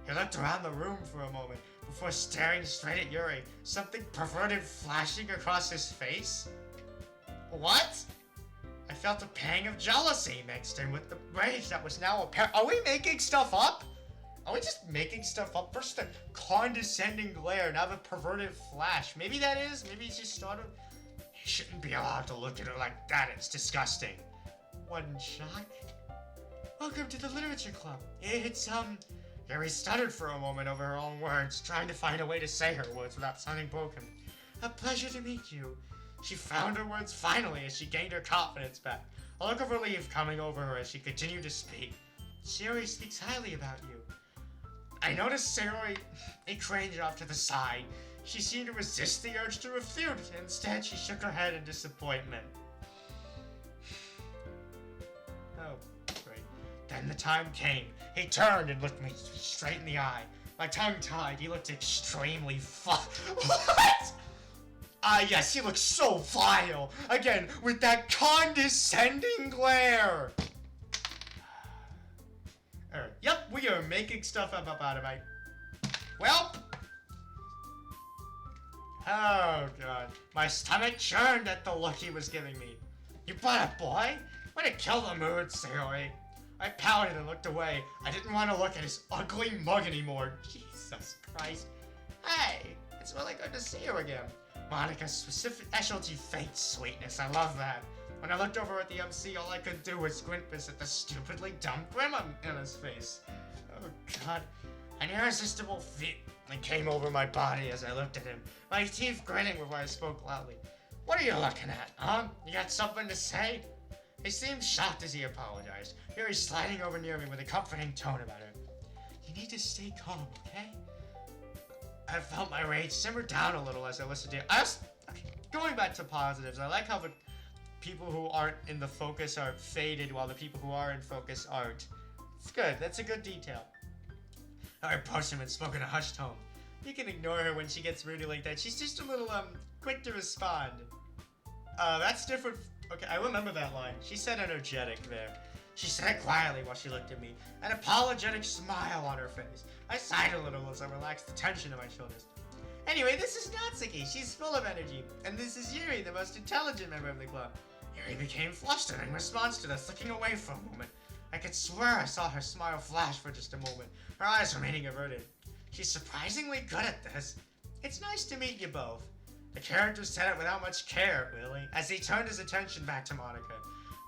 He looked around the room for a moment before staring straight at Yuri, something perverted flashing across his face. What? I felt a pang of jealousy mixed in with the rage that was now apparent. Are we making stuff up? Are we just making stuff up? First the condescending glare, now the perverted flash. Maybe that is, maybe he's just started. He shouldn't be allowed to look at her like that, it's disgusting. One shot. Welcome to the literature club. It's, Yuri stuttered for a moment over her own words, trying to find a way to say her words without sounding broken. A pleasure to meet you. She found her words finally as she gained her confidence back, a look of relief coming over her as she continued to speak. Sayori speaks highly about you. I noticed Sayori cringed off to the side. She seemed to resist the urge to refute. Instead, she shook her head in disappointment. Oh, great. Then the time came. He turned and looked me straight in the eye. My tongue tied. He looked extremely What? Yes, he looked so vile. Again, with that condescending glare. Yep, we are making stuff up about it, Well. Oh, God. My stomach churned at the look he was giving me. You brought a boy? Way to kill the mood, Sayori. I pouted and looked away. I didn't want to look at his ugly mug anymore. Jesus Christ. Hey, it's really good to see you again. Monica's specialty fake sweetness. I love that. When I looked over at the MC, all I could do was squint at the stupidly dumb grin on his face. Oh, God. An irresistible feeling came over my body as I looked at him, my teeth gritting before I spoke loudly. What are you looking at, huh? You got something to say? He seemed shocked as he apologized. Here he's sliding over near me with a comforting tone about it. You need to stay calm, okay? I felt my rage simmer down a little as I listened to it. Going back to positives, I like how the people who aren't in the focus are faded while the people who are in focus aren't. It's good. That's a good detail. I approached him and spoke in a hushed tone. You can ignore her when she gets rude like that. She's just a little, quick to respond. That's different. Okay, I remember that line. She said energetic there. She said it quietly while she looked at me, an apologetic smile on her face. I sighed a little as I relaxed the tension in my shoulders. Anyway, this is Natsuki. She's full of energy. And this is Yuri, the most intelligent member of the club. Yuri became flustered in response to this, looking away for a moment. I could swear I saw her smile flash for just a moment, her eyes remaining averted. She's surprisingly good at this. It's nice to meet you both. The character said it without much care, really, as he turned his attention back to Monica.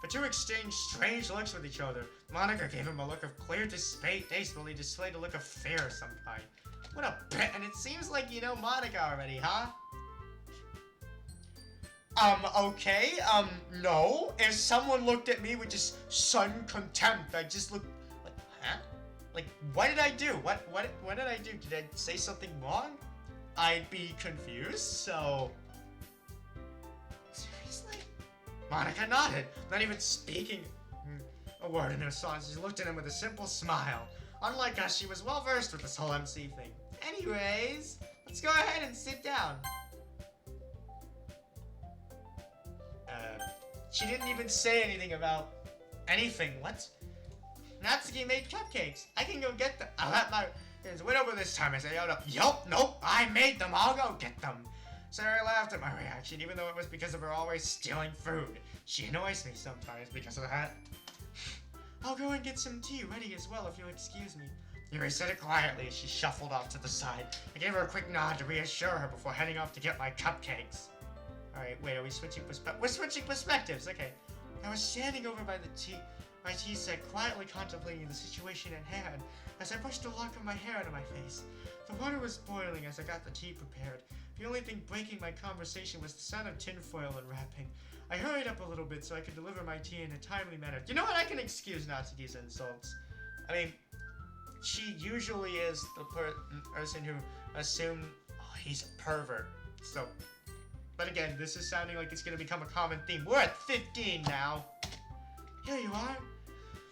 The two exchanged strange looks with each other. Monica gave him a look of clear distaste while he displayed a look of fear of some kind. What a bit, and it seems like you know Monica already, huh? Okay, no. If someone looked at me with just sudden contempt, I'd just look like, huh? Like, what did I do? What did I do? Did I say something wrong? I'd be confused, so... Seriously? Monica nodded, not even speaking a word in response. She looked at him with a simple smile. Unlike us, she was well versed with this whole MC thing. Anyways, let's go ahead and sit down. She didn't even say anything about anything. What? Natsuki made cupcakes. I can go get them. I'll let my hands win over this time as I yelled up, yup, nope, I made them. I'll go get them. Sarah laughed at my reaction, even though it was because of her always stealing food. She annoys me sometimes because of that. I'll go and get some tea ready as well if you'll excuse me. Yuri said it quietly as she shuffled off to the side. I gave her a quick nod to reassure her before heading off to get my cupcakes. Alright, wait, are we switching perspectives? We're switching perspectives, okay. I was standing over by my tea set, quietly contemplating the situation at hand as I brushed a lock of my hair out of my face. The water was boiling as I got the tea prepared. The only thing breaking my conversation was the sound of tinfoil unwrapping. I hurried up a little bit so I could deliver my tea in a timely manner. You know what? I can excuse Natsuki's insults. I mean, she usually is the person who assumed, oh, he's a pervert. So, but again, this is sounding like it's going to become a common theme. We're at 15 now. Here you are.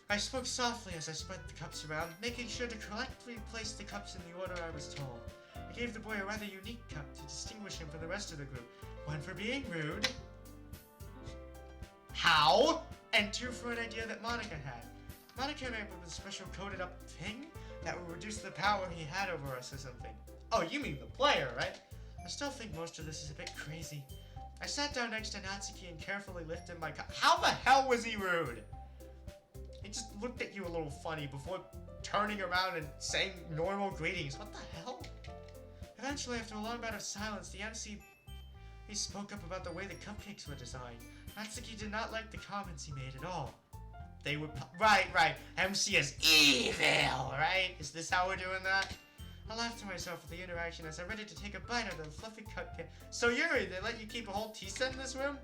I spoke softly as I spread the cups around, making sure to correctly place the cups in the order I was told. I gave the boy a rather unique cup to distinguish him from the rest of the group. One for being rude. How? And two for an idea that Monica had. Monica came up with a special coded up thing that would reduce the power he had over us or something. Oh, you mean the player, right? I still think most of this is a bit crazy. I sat down next to Natsuki and carefully lifted my cup. How the hell was he rude? He just looked at you a little funny before turning around and saying normal greetings. What the hell? Eventually, after a long bout of silence, the MC spoke up about the way the cupcakes were designed. Natsuki did not like the comments he made at all. They were right. MC is evil, right? Is this how we're doing that? I laughed to myself at the interaction as I ready to take a bite out of the fluffy cupcake. So Yuri, they let you keep a whole tea set in this room?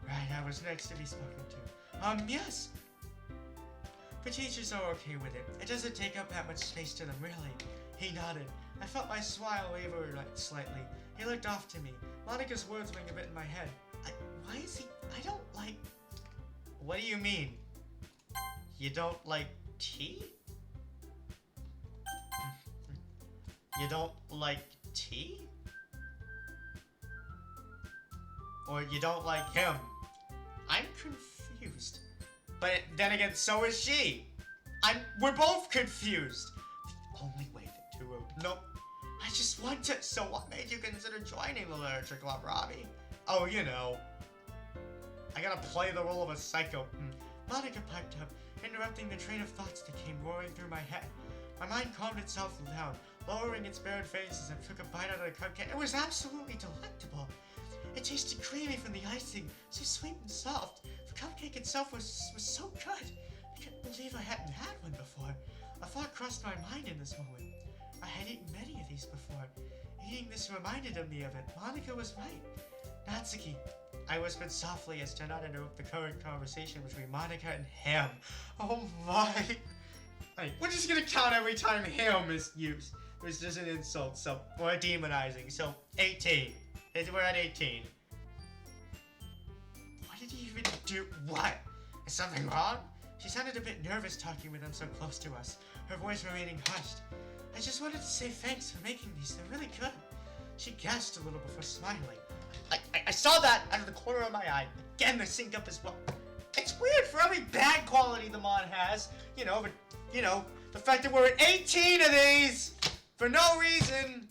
Right, I was next to be spoken to. Yes. The teachers are okay with it. It doesn't take up that much space to them, really. He nodded. I felt my smile waver slightly. He looked off to me. Monica's words rang a bit in my head. Why is he... I don't like... What do you mean? You don't like tea? You don't like tea? Or you don't like him? I'm confused. But then again, so is she. We're both confused. The only way the two of... Nope. I just want to... So what made you consider joining the literature club, Robbie? Oh, you know. I gotta play the role of a psycho. Monica piped up, interrupting the train of thoughts that came roaring through my head. My mind calmed itself down, lowering its bared face as I took a bite out of the cupcake. It was absolutely delectable. It tasted creamy from the icing, so sweet and soft. The cupcake itself was so good. I couldn't believe I hadn't had one before. A thought crossed my mind in this moment. I had eaten many of these before. Eating this reminded me of it. Monica was right. Natsuki, I whispered softly as to not interrupt the current conversation between Monica and him. Oh my... We're just gonna count every time him is used. It was just an insult, so... Or demonizing, so 18. We're at 18. What did he even do? What? Is something wrong? She sounded a bit nervous talking with him so close to us, her voice remaining hushed. I just wanted to say thanks for making these. They're really good. She gasped a little before smiling. I saw that out of the corner of my eye. Again, the sync up as well. It's weird for every bad quality the mod has. The fact that we're at 18 of these for no reason.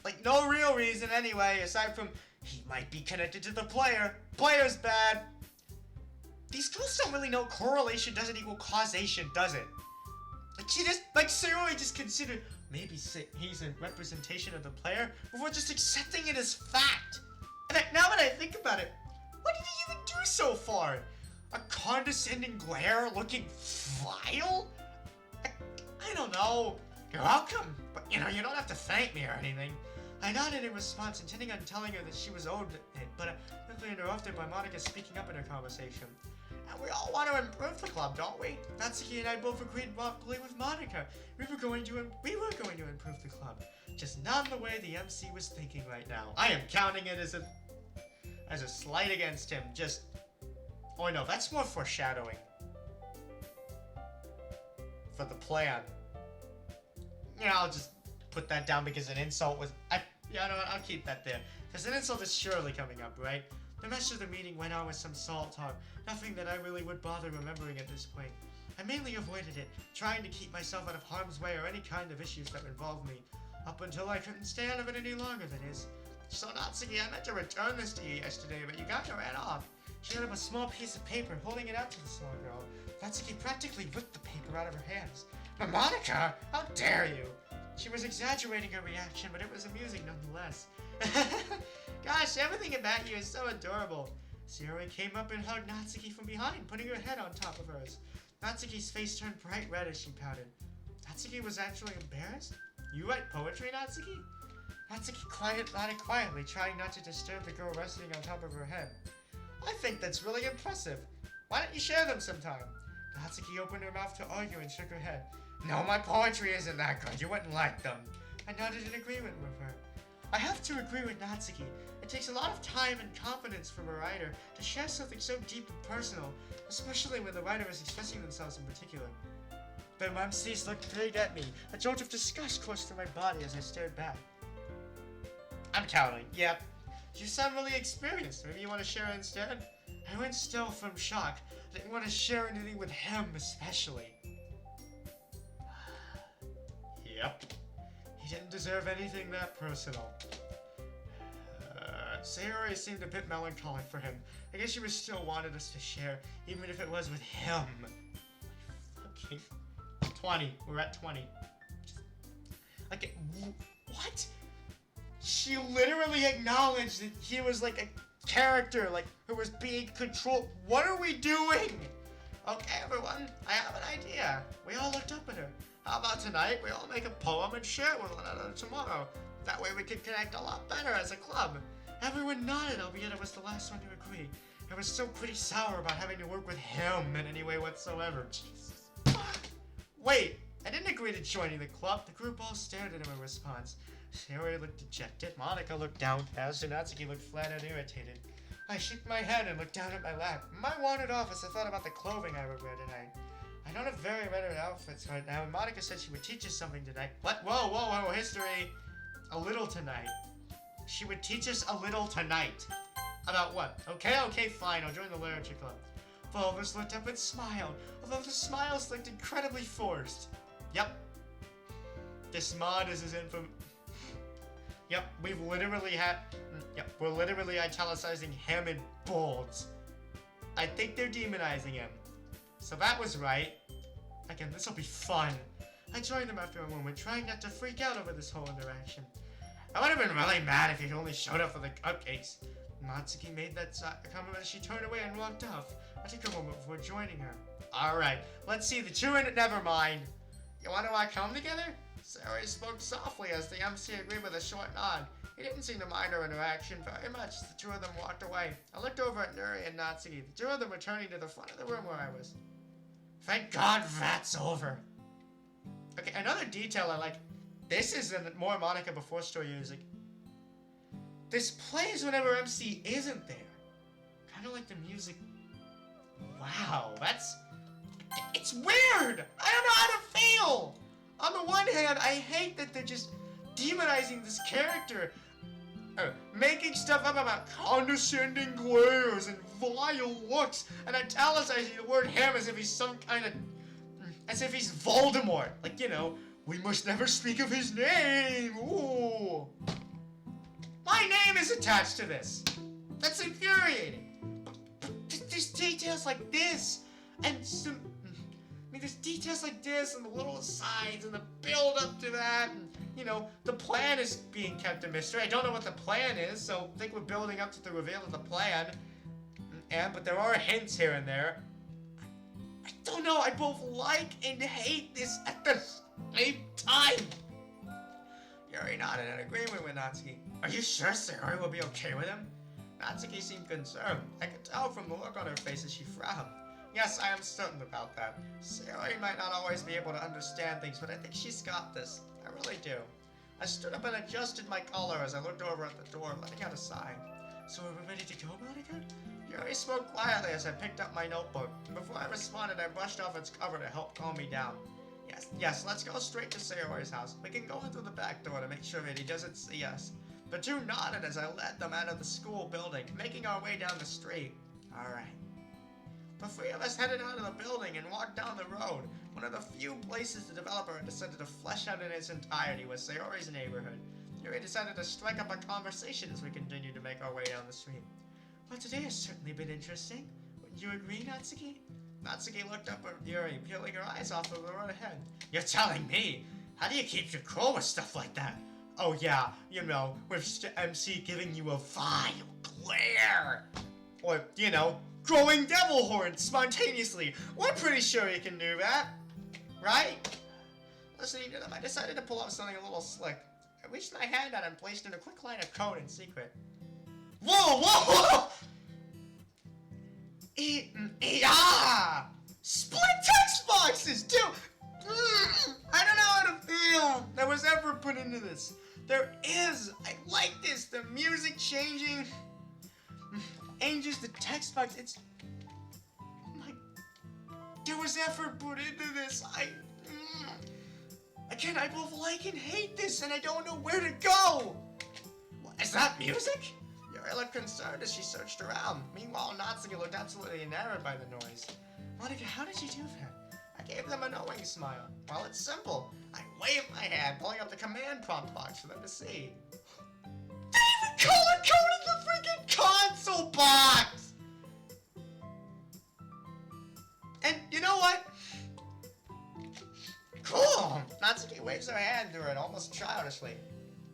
Like, no real reason anyway, aside from he might be connected to the player. Player's bad. these girls don't really know correlation doesn't equal causation, does it? Like, she just, like, Sayori just considered maybe he's a representation of the player before just accepting it as fact. And now that I think about it, what did he even do so far? A condescending glare looking vile? I don't know. You're welcome, but you know, you don't have to thank me or anything. I nodded in response, intending on telling her that she was owed it, but quickly interrupted by Monica speaking up in her conversation. And we all want to improve the club, don't we? Natsuki and I both agreed promptly with Monica. We were going to improve the club, just not in the way the MC was thinking right now. I am counting it as a slight against him. Just, oh no, that's more foreshadowing for the plan. Yeah, I'll just put that down because an insult was. Yeah, no, I'll keep that there. Because an insult is surely coming up, right? The rest of the meeting went on with some salt talk, nothing that I really would bother remembering at this point. I mainly avoided it, trying to keep myself out of harm's way or any kind of issues that involved me, up until I couldn't stay out of it any longer, that is. So Natsuki, I meant to return this to you yesterday, but you kinda ran off. She held up a small piece of paper, holding it out to the small girl. Natsuki practically ripped the paper out of her hands. But Monica, how dare you? She was exaggerating her reaction, but it was amusing nonetheless. Gosh, everything about you is so adorable. Sayori came up and hugged Natsuki from behind, putting her head on top of hers. Natsuki's face turned bright red as she pouted. Natsuki was actually embarrassed? You write poetry, Natsuki? Natsuki nodded quietly, trying not to disturb the girl resting on top of her head. I think that's really impressive. Why don't you share them sometime? Natsuki opened her mouth to argue and shook her head. No, my poetry isn't that good. You wouldn't like them. I nodded in agreement with her. I have to agree with Natsuki. It takes a lot of time and confidence from a writer to share something so deep and personal, especially when the writer is expressing themselves in particular. The MCs looked straight at me, a jolt of disgust coursed through my body as I stared back. I'm counting. Yep. You sound really experienced. Maybe you want to share instead? I went still from shock. I didn't want to share anything with him, especially. Yep. He didn't deserve anything that personal. Sayori seemed a bit melancholic for him. I guess she was still wanted us to share, even if it was with him. Okay. 20. We're at 20. Okay, what? She literally acknowledged that he was like a character, like, who was being controlled. What are we doing? Okay, everyone, I have an idea. We all looked up at her. How about tonight we all make a poem and share it with one another tomorrow? That way we can connect a lot better as a club. Everyone nodded, albeit I was the last one to agree. I was still pretty sour about having to work with him in any way whatsoever. Jesus. Wait, I didn't agree to joining the club. The group all stared at him in response. Sayori looked dejected, Monica looked downcast, and Natsuki looked flat and irritated. I shook my head and looked down at my lap. Mine wandered off as I thought about the clothing I would wear tonight. I don't have very better outfits right now, and Monica said she would teach us something tonight. What? Whoa, history. A little tonight. She would teach us a little tonight. About what? Okay, fine, I'll join the literature club. Both of us looked up and smiled, although the smiles looked incredibly forced. Yep. This mod is as infamous. Yep, we're literally italicizing him in bolds. I think they're demonizing him. So that was right. Again, this'll be fun. I joined them after a moment, trying not to freak out over this whole interaction. I would have been really mad if he'd only showed up for the cupcakes. Natsuki made that comment as she turned away and walked off. I took a moment before joining her. Alright, let's see the two in it. Never mind. You want to come together? Sayori spoke softly as the MC agreed with a short nod. He didn't seem to mind our interaction very much. The two of them walked away. I looked over at Nuri and Natsuki, the two of them returning to the front of the room where I was. Thank God that's over. Okay, another detail I like. This is more Monica before story music. This plays whenever MC isn't there. Kind of like the music. Wow, it's weird. I don't know how to feel. On the one hand, I hate that they're just demonizing this character. Making stuff up about condescending glares and vile looks, and italicizing the word him as if he's some kind of... as if he's Voldemort. Like, you know, we must never speak of his name. Ooh. My name is attached to this. That's infuriating. there's details like this, and some... I mean, there's details like this, and the little asides, and the build up to that, and, you know, the plan is being kept a mystery. I don't know what the plan is, so I think we're building up to the reveal of the plan. But there are hints here and there. I don't know, I both like and hate this at the same time. Yuri nodded in agreement with Natsuki. Are you sure Sayori will be okay with him? Natsuki seemed concerned. I could tell from the look on her face as she frowned. Yes, I am certain about that. Sayori might not always be able to understand things, but I think she's got this. I really do. I stood up and adjusted my collar as I looked over at the door, letting out a sigh. So are we ready to go, Monica? Yuri spoke quietly as I picked up my notebook. Before I responded, I brushed off its cover to help calm me down. Yes, let's go straight to Sayori's house. We can go in through the back door to make sure that he doesn't see us. The two nodded as I led them out of the school building, making our way down the street. Alright. The three of us headed out of the building and walked down the road. One of the few places the developer had decided to flesh out in its entirety was Sayori's neighborhood. Yuri decided to strike up a conversation as we continued to make our way down the street. Well, today has certainly been interesting. Wouldn't you agree, Natsuki? Natsuki looked up at Yuri, peeling her eyes off of the road ahead. You're telling me? How do you keep your cool with stuff like that? Oh yeah, you know, with MC giving you a vile glare. Or, you know, growing devil horns spontaneously. We're pretty sure you can do that. Right? Listening to them, I decided to pull out something a little slick. I reached my hand out and placed in a quick line of code in secret. Whoa! Yeah! Split text boxes, too! I don't know how to feel that was ever put into this. There is! I like this! The music changing. Changes the text box. It's... like... there was effort put into this. Again, I both like and hate this, and I don't know where to go! What, is that music? Yuri looked concerned as she searched around. Meanwhile, Natsuki looked absolutely enamored by the noise. Monica, how did you do that? I gave them a knowing smile. Well, it's simple. I waved my hand, pulling up the command prompt box for them to see. They even color-coded the freaking console box! And you know what? Cool! Natsuki waves her hand through it almost childishly.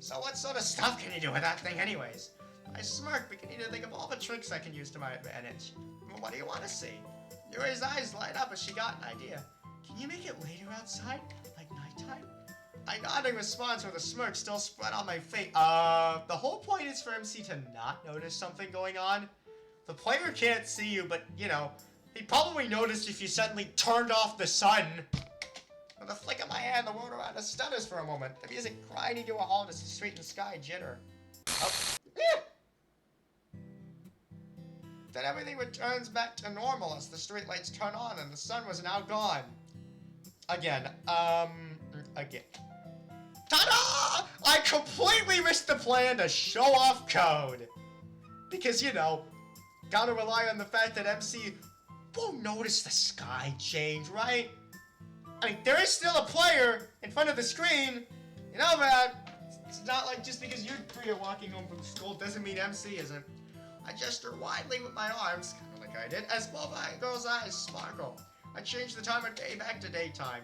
So what sort of stuff can you do with that thing anyways? I smirked, beginning to think of all the tricks I can use to my advantage. Well, what do you want to see? Yuri's eyes light up as she got an idea. Can you make it later outside? Like nighttime? I nodded in response with a smirk still spread on my face. The whole point is for MC to not notice something going on. The player can't see you, but, you know, he'd probably notice if you suddenly turned off the sun. With a flick of my hand, the world around us stutters for a moment. The music grinding to a halt as the street and sky jitter. Oh. Yeah. Then everything returns back to normal as the streetlights turn on and the sun was now gone. Again. Ta-da! I completely missed the plan to show off code. Because, you know, gotta rely on the fact that MC won't notice the sky change, right? I mean, there is still a player in front of the screen. You know that. It's not like just because you're three are walking home from school doesn't mean MC isn't. I gestured widely with my arms, kind of like I did, as both girls' eyes sparkle. I changed the time of day back to daytime.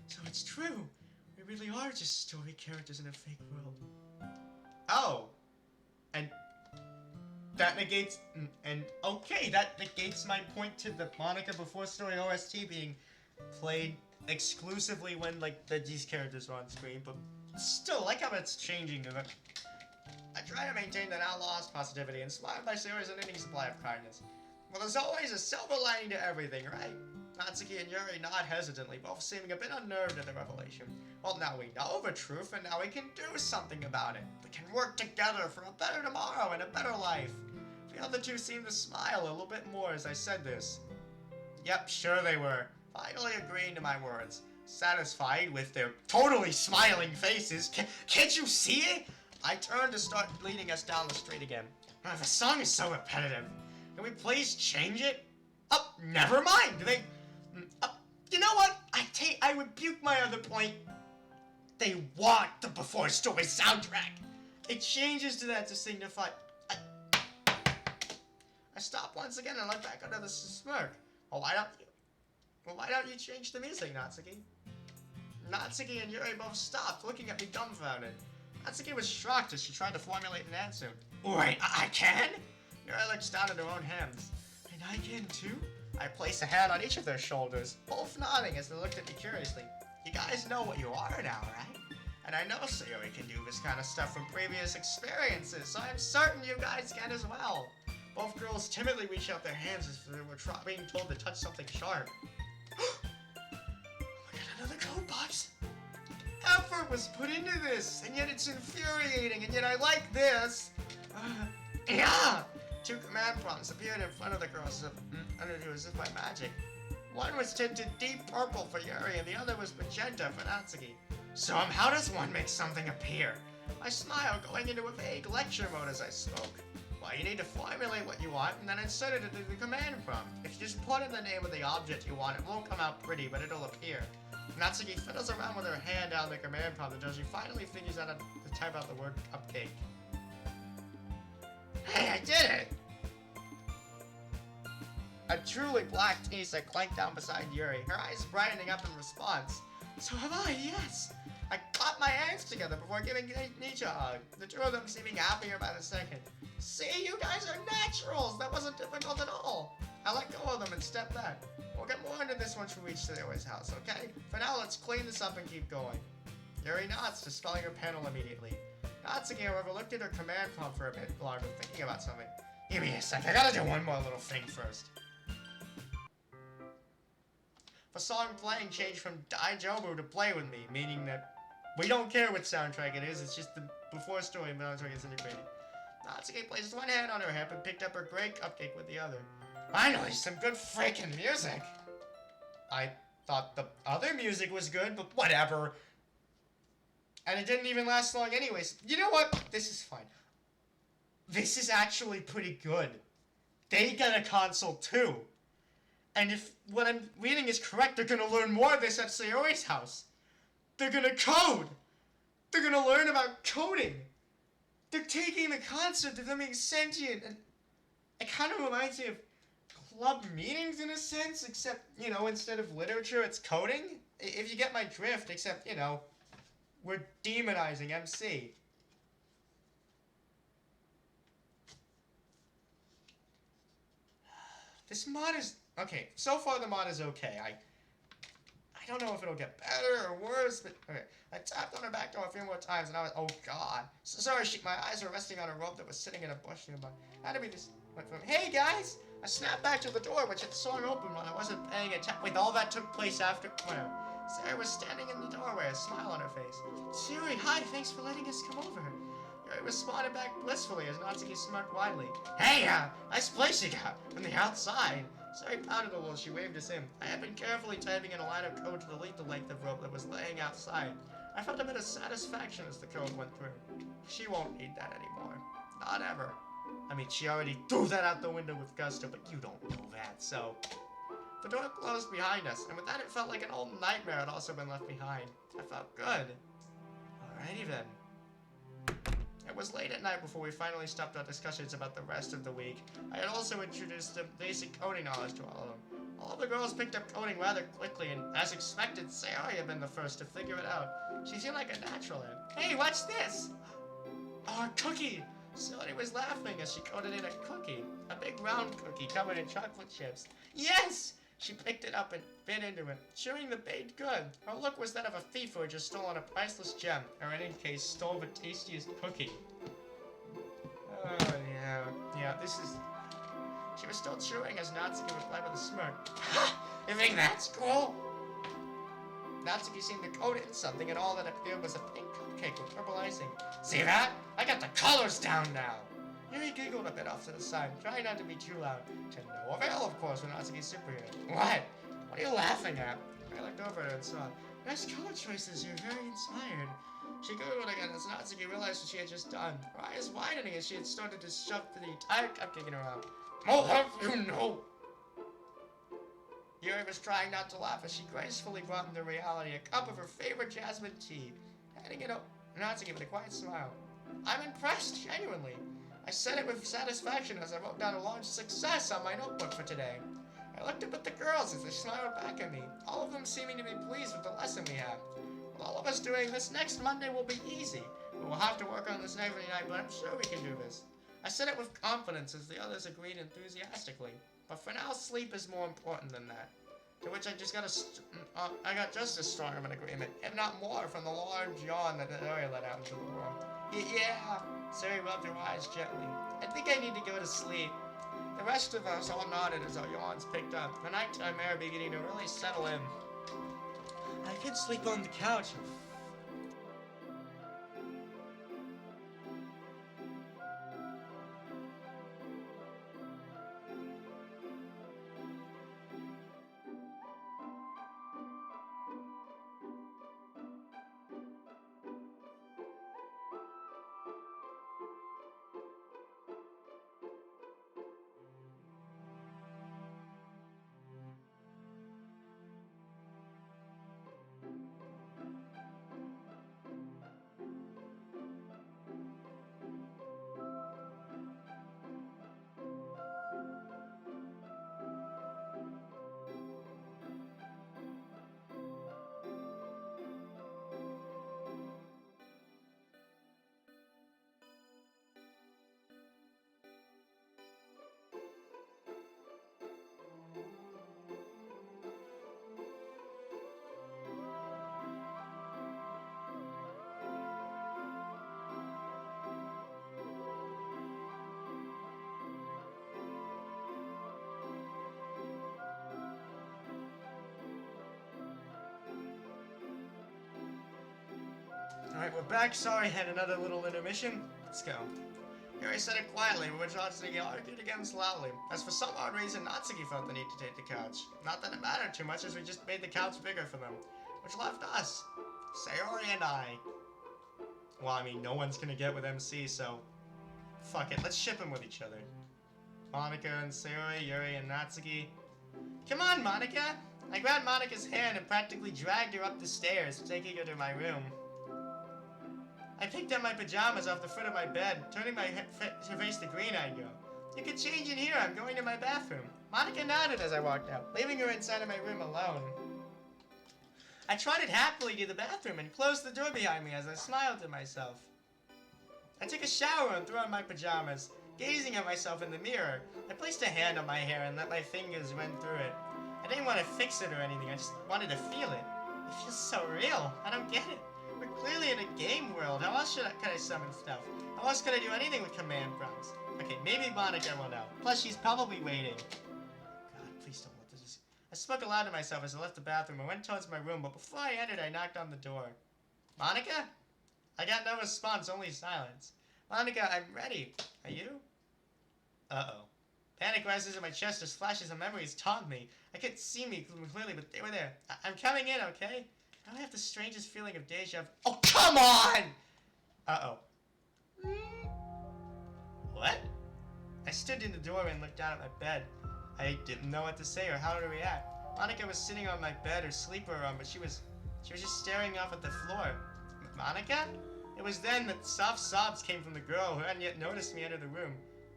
So it's true. We really are just story characters in a fake world. Oh. And that negates... and okay, that negates my point to the Monica Before Story OST being played exclusively when, like, these characters are on screen, but still, like how it's changing. I try to maintain the now lost positivity, inspired by Sayori's unending supply of kindness. Well, there's always a silver lining to everything, right? Natsuki and Yuri nod hesitantly, both seeming a bit unnerved at the revelation. Well, now we know the truth, and now we can do something about it. We can work together for a better tomorrow and a better life. The other two seemed to smile a little bit more as I said this. Yep, sure they were, finally agreeing to my words. Satisfied with their totally smiling faces. Can't you see it? I turned to start leading us down the street again. The song is so repetitive. Can we please change it? Oh, never mind. You know what? I rebuke my other point. They want the Before Story soundtrack. It changes to that to signify. I stop once again and look back under the smirk. Well, why don't you change the music, Natsuki? Natsuki and Yuri both stopped, looking at me dumbfounded. Natsuki was shocked as she tried to formulate an answer. Wait, I can? Yuri looks down at her own hands. And I can too? I placed a hand on each of their shoulders, both nodding as they looked at me curiously. You guys know what you are now, right? And I know Sayori can do this kind of stuff from previous experiences, so I'm certain you guys can as well. Both girls timidly reached out their hands as if they were being told to touch something sharp. Oh my god, another code box! Effort was put into this, and yet it's infuriating, and yet I like this! Yeah! 2 command prompts appeared in front of the girls as if by magic. One was tinted deep purple for Yuri, and the other was magenta for Natsuki. So how does one make something appear? I smiled, going into a vague lecture mode as I spoke. Well, you need to formulate what you want, and then insert it into the command prompt. If you just put in the name of the object you want, it won't come out pretty, but it'll appear. Natsuki fiddles around with her hand down the command prompt until she finally figures out how to type out the word cupcake. Hey, I did it! A truly black Tisa clanked down beside Yuri, her eyes brightening up in response. So have I, yes! I clapped my hands together before giving Nietzsche a hug, the two of them seeming happier by the second. See, you guys are naturals! That wasn't difficult at all! I let go of them and stepped back. We'll get more into this once we reach Sayori's house, okay? For now, let's clean this up and keep going. Yuri nods, dispelling her panel immediately. Natsuki, however, looked at her command prompt for a bit longer, thinking about something. Give me a sec, I gotta do one more little thing first. The song playing changed from Daijobu to Play With Me, meaning that we don't care what soundtrack it is, it's just the before story soundtrack is integrated. Natsuki placed one hand on her hip and picked up her great cupcake with the other. Finally, some good freaking music! I thought the other music was good, but whatever. And it didn't even last long anyways. You know what? This is fine. This is actually pretty good. They get a console too. And if what I'm reading is correct, they're gonna learn more of this at Sayori's house. They're gonna code! They're gonna learn about coding! They're taking the concept of them being sentient, and it kind of reminds me of club meetings in a sense, except, you know, instead of literature, it's coding. If you get my drift, except, you know, we're demonizing MC. This mod is... Okay, so far the mod is okay. I don't know if it'll get better or worse, but... Okay, I tapped on her back door a few more times, and I was... Oh, God. So sorry, my eyes were resting on a rope that was sitting in a bush nearby. Had to be this... Went from... Hey, guys! I snapped back to the door, which had swung open when I wasn't paying attention. Wait, all that took place after... Whatever. Sarah was standing in the doorway, a smile on her face. Siri, hi, thanks for letting us come over. Yuri responded back blissfully as Natsuki smirked widely. Hey, nice place you got from the outside. Siri pounded a little, she waved us in. I had been carefully typing in a line of code to delete the length of rope that was laying outside. I felt a bit of satisfaction as the code went through. She won't need that anymore. Not ever. I mean, she already threw that out the window with gusto, but you don't know that, so... The door closed behind us, and with that it felt like an old nightmare had also been left behind. I felt good. Alrighty then. It was late at night before we finally stopped our discussions about the rest of the week. I had also introduced the basic coding knowledge to all of them. All of the girls picked up coding rather quickly, and as expected, Sayori had been the first to figure it out. She seemed like a natural in. Hey, watch this! Our cookie! Sayori was laughing as she coded in a cookie. A big round cookie covered in chocolate chips. Yes! She picked it up and bit into it, chewing the baked good. Her look was that of a thief who had just stolen a priceless gem, or in any case, stole the tastiest cookie. Oh, yeah, this is... She was still chewing as Natsuki replied with a smirk. You think that's cool? Natsuki seemed to code in something, and all that appeared was a pink cupcake with purple icing. See that? I got the colors down now! Yuri giggled a bit off to the side, trying not to be too loud. To no avail, of course, when Natsuki's superhero. What? What are you laughing at? I looked over at her and saw. Nice color choices, you're very inspired. She giggled again as Natsuki realized what she had just done, her eyes widening as she had started to shove the entire cupcake in her mouth. I'll have you know! Yuri was trying not to laugh as she gracefully brought into reality a cup of her favorite jasmine tea, handing it up to Natsuki with a quiet smile. I'm impressed, genuinely. I said it with satisfaction as I wrote down a large success on my notebook for today. I looked up at the girls as they smiled back at me, all of them seeming to be pleased with the lesson we have. With all of us doing this, next Monday will be easy. We will have to work on this every night, but I'm sure we can do this. I said it with confidence as the others agreed enthusiastically. But for now, sleep is more important than that. To which I got just as strong of an agreement, if not more, from the large yawn that Sari let out into the world. Yeah, Sari rubbed her eyes gently. I think I need to go to sleep. The rest of us all nodded as our yawns picked up, the nighttime air beginning to really settle in. I could sleep on the couch. Alright, we're back. Sorry, had another little intermission. Let's go. Yuri said it quietly, which Natsuki argued against loudly. As for some odd reason, Natsuki felt the need to take the couch. Not that it mattered too much, as we just made the couch bigger for them. Which left us. Sayori and I. Well, I mean, no one's gonna get with MC, so... fuck it, let's ship them with each other. Monika and Sayori, Yuri and Natsuki. Come on, Monika! I grabbed Monika's hand and practically dragged her up the stairs, taking her to my room. I picked up my pajamas off the foot of my bed, turning my head to face the green-eyed girl. You can change in here, I'm going to my bathroom. Monika nodded as I walked out, leaving her inside of my room alone. I trotted happily to the bathroom and closed the door behind me as I smiled to myself. I took a shower and threw on my pajamas. Gazing at myself in the mirror, I placed a hand on my hair and let my fingers run through it. I didn't want to fix it or anything, I just wanted to feel it. It feels so real, I don't get it. We're clearly in a game world. How else could I summon stuff? How else could I do anything with command prompts? Okay, maybe Monika will know. Plus, she's probably waiting. God, please don't let this... I spoke aloud to myself as I left the bathroom and went towards my room, but before I entered, I knocked on the door. Monika? I got no response, only silence. Monika, I'm ready. Are you? Uh-oh. Panic rises in my chest as flashes of memories taunt me. I couldn't see me clearly, but they were there. I'm coming in, okay? I have the strangest feeling of deja vu. Oh, come on! Uh-oh. What? I stood in the doorway and looked down at my bed. I didn't know what to say or how to react. Monika was sitting on my bed, her sleeper on, but she was just staring off at the floor. Monika? It was then that soft sobs came from the girl who hadn't yet noticed me enter the room.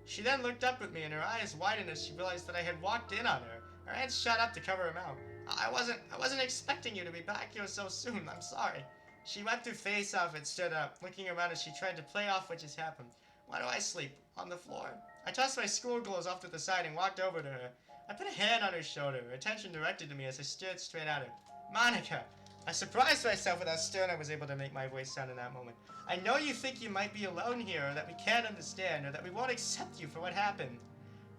She then looked up at me and her eyes widened as she realized that I had walked in on her. Her hands shot up to cover her mouth. I wasn't expecting you to be back here so soon, I'm sorry. She wiped her face off and stood up, looking around as she tried to play off what just happened. Why do I sleep? On the floor? I tossed my school clothes off to the side and walked over to her. I put a hand on her shoulder, her attention directed to me as I stared straight at her. Monika! I surprised myself with how stern I was able to make my voice sound in that moment. I know you think you might be alone here, or that we can't understand, or that we won't accept you for what happened.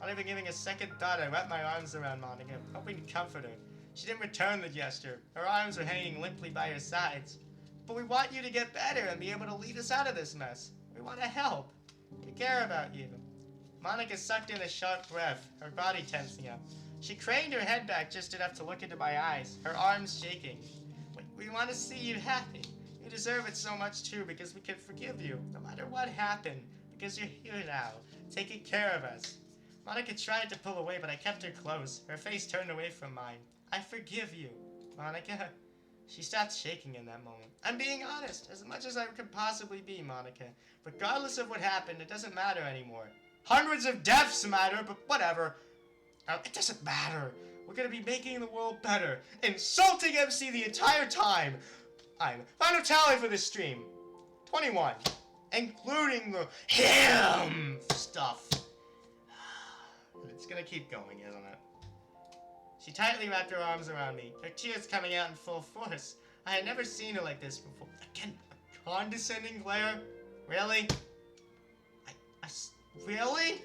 Not even giving a second thought, I wrapped my arms around Monika, hoping to comfort her. She didn't return the gesture. Her arms were hanging limply by her sides. But we want you to get better and be able to lead us out of this mess. We want to help. We care about you. Monika sucked in a sharp breath, her body tensing up. She craned her head back just enough to look into my eyes, her arms shaking. We want to see you happy. You deserve it so much too, because we can forgive you, no matter what happened, because you're here now, taking care of us. Monika tried to pull away, but I kept her close, her face turned away from mine. I forgive you, Monika. She stopped shaking in that moment. I'm being honest, as much as I could possibly be, Monica. Regardless of what happened, it doesn't matter anymore. Hundreds of deaths matter, but whatever. It doesn't matter. We're gonna be making the world better. Insulting MC the entire time. Final tally for this stream. 21. Including the him stuff. It's gonna keep going, isn't it? She tightly wrapped her arms around me, her tears coming out in full force. I had never seen her like this before. Again, a condescending glare? Really? Really?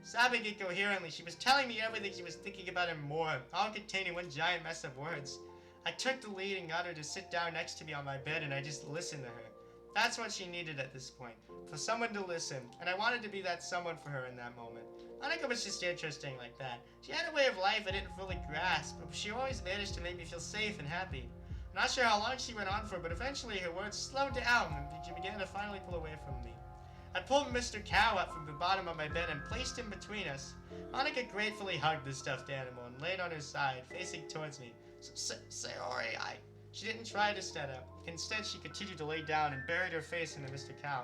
Sobbing incoherently, she was telling me everything she was thinking about and more, all contained in one giant mess of words. I took the lead and got her to sit down next to me on my bed, and I just listened to her. That's what she needed at this point, for someone to listen, and I wanted to be that someone for her in that moment. Monica was just interesting like that. She had a way of life I didn't fully grasp, but she always managed to make me feel safe and happy. I'm not sure how long she went on for, but eventually her words slowed down, and she began to finally pull away from me. I pulled Mr. Cow up from the bottom of my bed and placed him between us. Monica gratefully hugged the stuffed animal and laid on her side, facing towards me. Sayori, She didn't try to stand up. Instead, she continued to lay down and buried her face into Mr. Cow.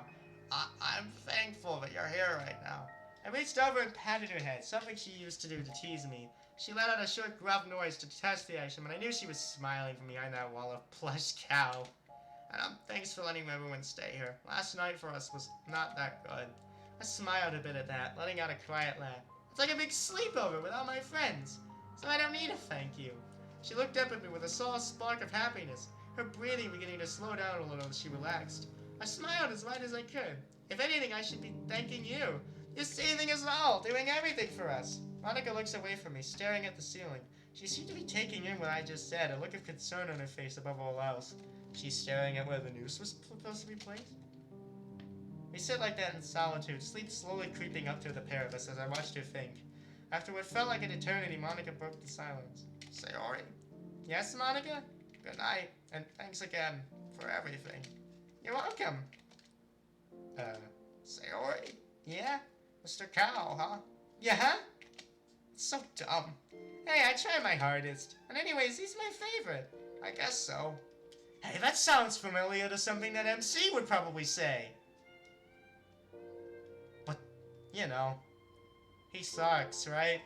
I'm thankful that you're here right now. I reached over and patted her head, something she used to do to tease me. She let out a short gruff noise to test the action, but I knew she was smiling from behind that wall of plush cow. And thanks for letting everyone stay here. Last night for us was not that good. I smiled a bit at that, letting out a quiet laugh. It's like a big sleepover with all my friends, so I don't need a thank you. She looked up at me with a soft spark of happiness, her breathing beginning to slow down a little as she relaxed. I smiled as wide as I could. If anything, I should be thanking you. You're saving us all, doing everything for us. Monica looks away from me, staring at the ceiling. She seemed to be taking in what I just said, a look of concern on her face above all else. She's staring at where the noose was supposed to be placed. We sit like that in solitude, sleep slowly creeping up to the pair of us as I watched her think. After what felt like an eternity, Monica broke the silence. Sayori? Yes, Monica? Good night, and thanks again for everything. You're welcome. Sayori? Yeah? Mr. Cow, huh? Yeah, huh? It's so dumb. Hey, I try my hardest. And anyways, he's my favorite. I guess so. Hey, that sounds familiar to something that MC would probably say. But, you know, he sucks, right?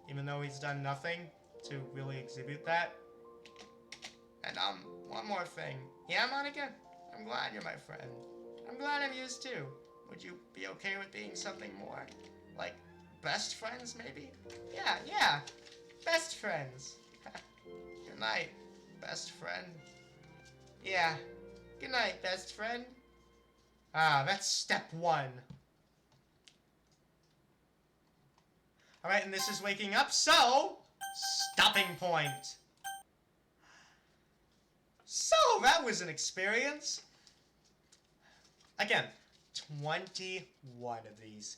Even though he's done nothing to really exhibit that. And, one more thing. Yeah, Monica? I'm glad you're my friend. I'm glad I'm yours too. Would you be okay with being something more? Like, best friends, maybe? Yeah. Best friends. Good night, best friend. Yeah. Good night, best friend. That's step 1. Alright, and this is waking up, so... stopping point. So, that was an experience. Again, 21 of these.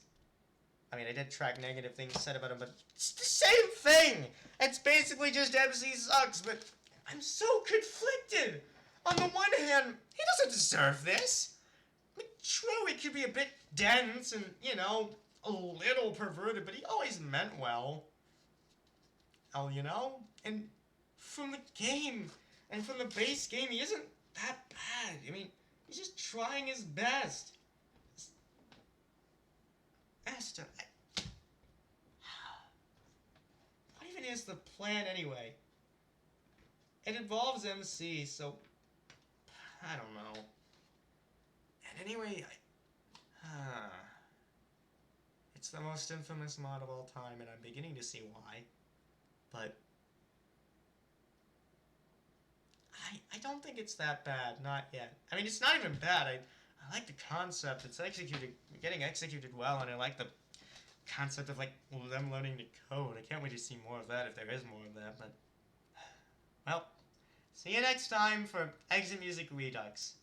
I mean, I did track negative things said about him, but it's the same thing! It's basically just MC sucks, but I'm so conflicted! On the one hand, he doesn't deserve this. I mean, true, he could be a bit dense and, you know, a little perverted, but he always meant well. Oh, you know? And from the game, and from the base game, he isn't that bad. I mean, he's just trying his best. Esther, what even is the plan anyway? It involves MC, so I don't know. And anyway, it's the most infamous mod of all time, and I'm beginning to see why. But I don't think it's that bad, not yet. I mean, it's not even bad. I like the concept. It's getting executed well, and I like the concept of, like, them learning to code. I can't wait to see more of that if there is more of that, but... well, see you next time for Exit Music Redux.